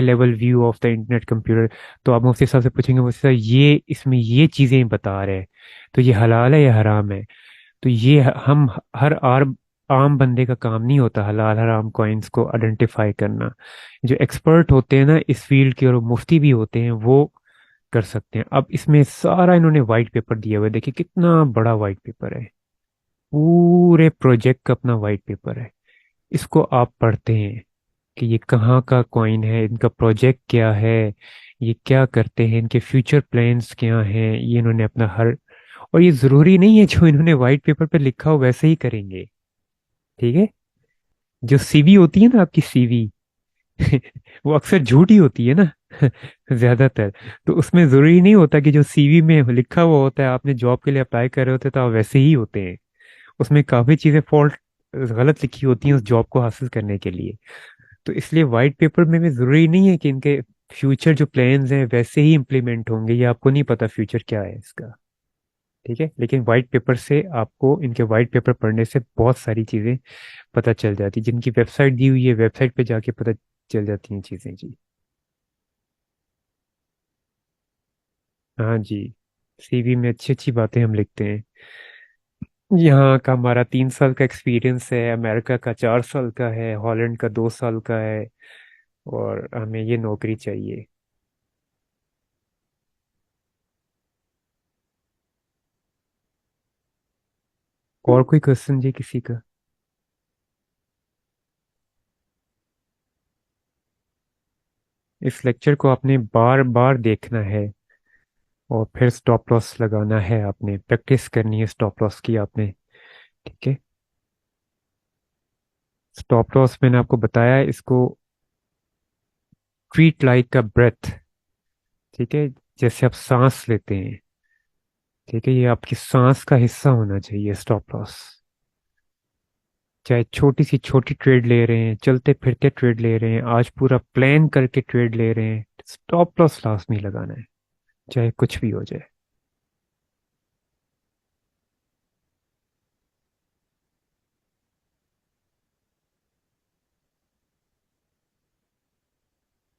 level view of the internet computer. तो आप मुफ्ती साहब से पूछेंगे, मुफ्ती साहब ये इसमें ये चीज़ें बता रहे हैं, तो ये हलाल है या हराम है? तो ये हम हर आम बंदे का काम नहीं होता हलाल हराम कॉइन्स को आइडेंटिफाई करना। जो एक्सपर्ट होते हैं ना इस फील्ड के, और वो मुफ्ती भी होते हैं, वो कर सकते हैं। अब इसमें सारा इन्होंने वाइट पेपर दिया हुआ है, देखिए कितना बड़ा वाइट पेपर है, पूरे प्रोजेक्ट का अपना वाइट पेपर है। इसको आप पढ़ते हैं कि ये कहाँ का कॉइन है, इनका प्रोजेक्ट क्या है, ये क्या करते हैं, इनके फ्यूचर प्लान्स क्या हैं, ये इन्होंने अपना हर, और ये जरूरी नहीं है जो इन्होंने व्हाइट पेपर पे लिखा हो वैसे ही करेंगे। ठीक है, जो सीवी होती है ना आपकी सीवी, वो अक्सर झूठी होती है ना, ज्यादातर। तो उसमें जरूरी नहीं होता कि जो सीवी में लिखा हुआ होता है, आपने जॉब के लिए अप्लाई कर रहे होते तो आप वैसे ही होते हैं। उसमें काफी चीजें फॉल्ट, गलत लिखी होती हैं उस जॉब को हासिल करने के लिए। तो इसलिए वाइट पेपर में भी जरूरी नहीं है कि इनके फ्यूचर जो प्लान्स हैं वैसे ही इम्प्लीमेंट होंगे, ये आपको नहीं पता फ्यूचर क्या है इसका। ठीक है, लेकिन वाइट पेपर से आपको, इनके वाइट पेपर पढ़ने से बहुत सारी चीज़ें पता चल जाती, जिनकी वेबसाइट दी हुई है, वेबसाइट पे जाके पता चल जाती हैं चीज़ें जी। हाँ जी, सीवी में अच्छी अच्छी बातें हम लिखते हैं। यहाँ का हमारा 3 साल का एक्सपीरियंस है, अमेरिका का 4 साल का है, हॉलैंड का 2 साल का है, और हमें ये नौकरी चाहिए। और कोई क्वेश्चन जी किसी का? इस लेक्चर को आपने बार बार देखना है, और फिर स्टॉप लॉस लगाना है, आपने प्रैक्टिस करनी है स्टॉप लॉस की आपने। ठीक है, स्टॉप लॉस मैंने आपको बताया, इसको ट्रीट लाइक अ ब्रेथ। ठीक है, जैसे आप सांस लेते हैं, ठीक है, ये आपकी सांस का हिस्सा होना चाहिए स्टॉप लॉस। चाहे छोटी सी छोटी ट्रेड ले रहे हैं, चलते फिरते ट्रेड ले रहे हैं, आज पूरा प्लान करके ट्रेड ले रहे हैं, स्टॉप लॉस लास्ट नहीं लगाना है, चाहे कुछ भी हो जाए।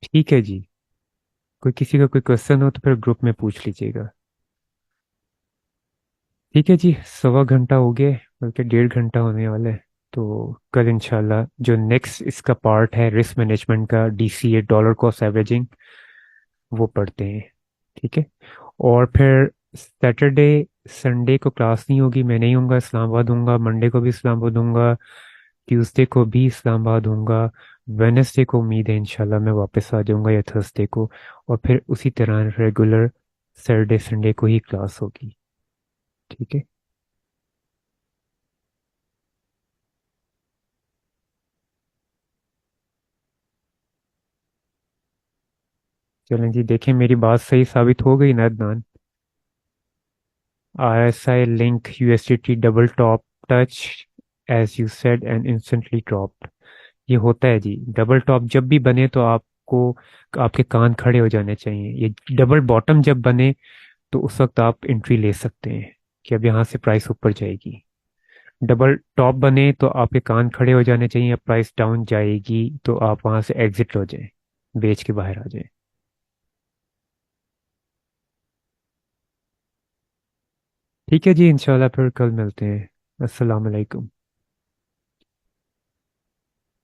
ठीक है जी, कोई किसी का कोई क्वेश्चन हो तो फिर ग्रुप में पूछ लीजिएगा। ठीक है जी, 1.25 घंटा हो गए, बल्कि 1.5 घंटा होने वाला है। तो कल इंशाल्लाह जो नेक्स्ट इसका पार्ट है रिस्क मैनेजमेंट का, DCA, डॉलर कॉस्ट एवरेजिंग, वो पढ़ते हैं। ठीक है। और फिर सैटरडे संडे को क्लास नहीं होगी, मैं नहीं हूँगा, इस्लामाबाद हूँगा। मंडे को भी इस्लामाबाद हूँगा, ट्यूसडे को भी इस्लामाबाद हूँगा। वेडनेसडे को उम्मीद है इंशाल्लाह मैं वापस आ जाऊँगा, या थर्सडे को। और फिर उसी तरह रेगुलर सैटरडे संडे को ही क्लास होगी। ठीक है। चलें जी, देखें मेरी बात सही साबित हो गई ना Adnan. RSI link USDT double top touch as you said and instantly drop. ये होता है जी, डबल टॉप जब भी बने तो आपको आपके कान खड़े हो जाने चाहिए। ये डबल बॉटम जब बने तो उस वक्त आप एंट्री ले सकते हैं कि अब यहाँ से प्राइस ऊपर जाएगी। डबल टॉप बने तो आपके कान खड़े हो जाने चाहिए, अब प्राइस डाउन जाएगी तो आप वहाँ से एग्जिट हो जाएं, बेच के बाहर आ जाएं। ठीक है जी, इंशाल्लाह फिर कल मिलते हैं। अस्सलाम वालेकुम।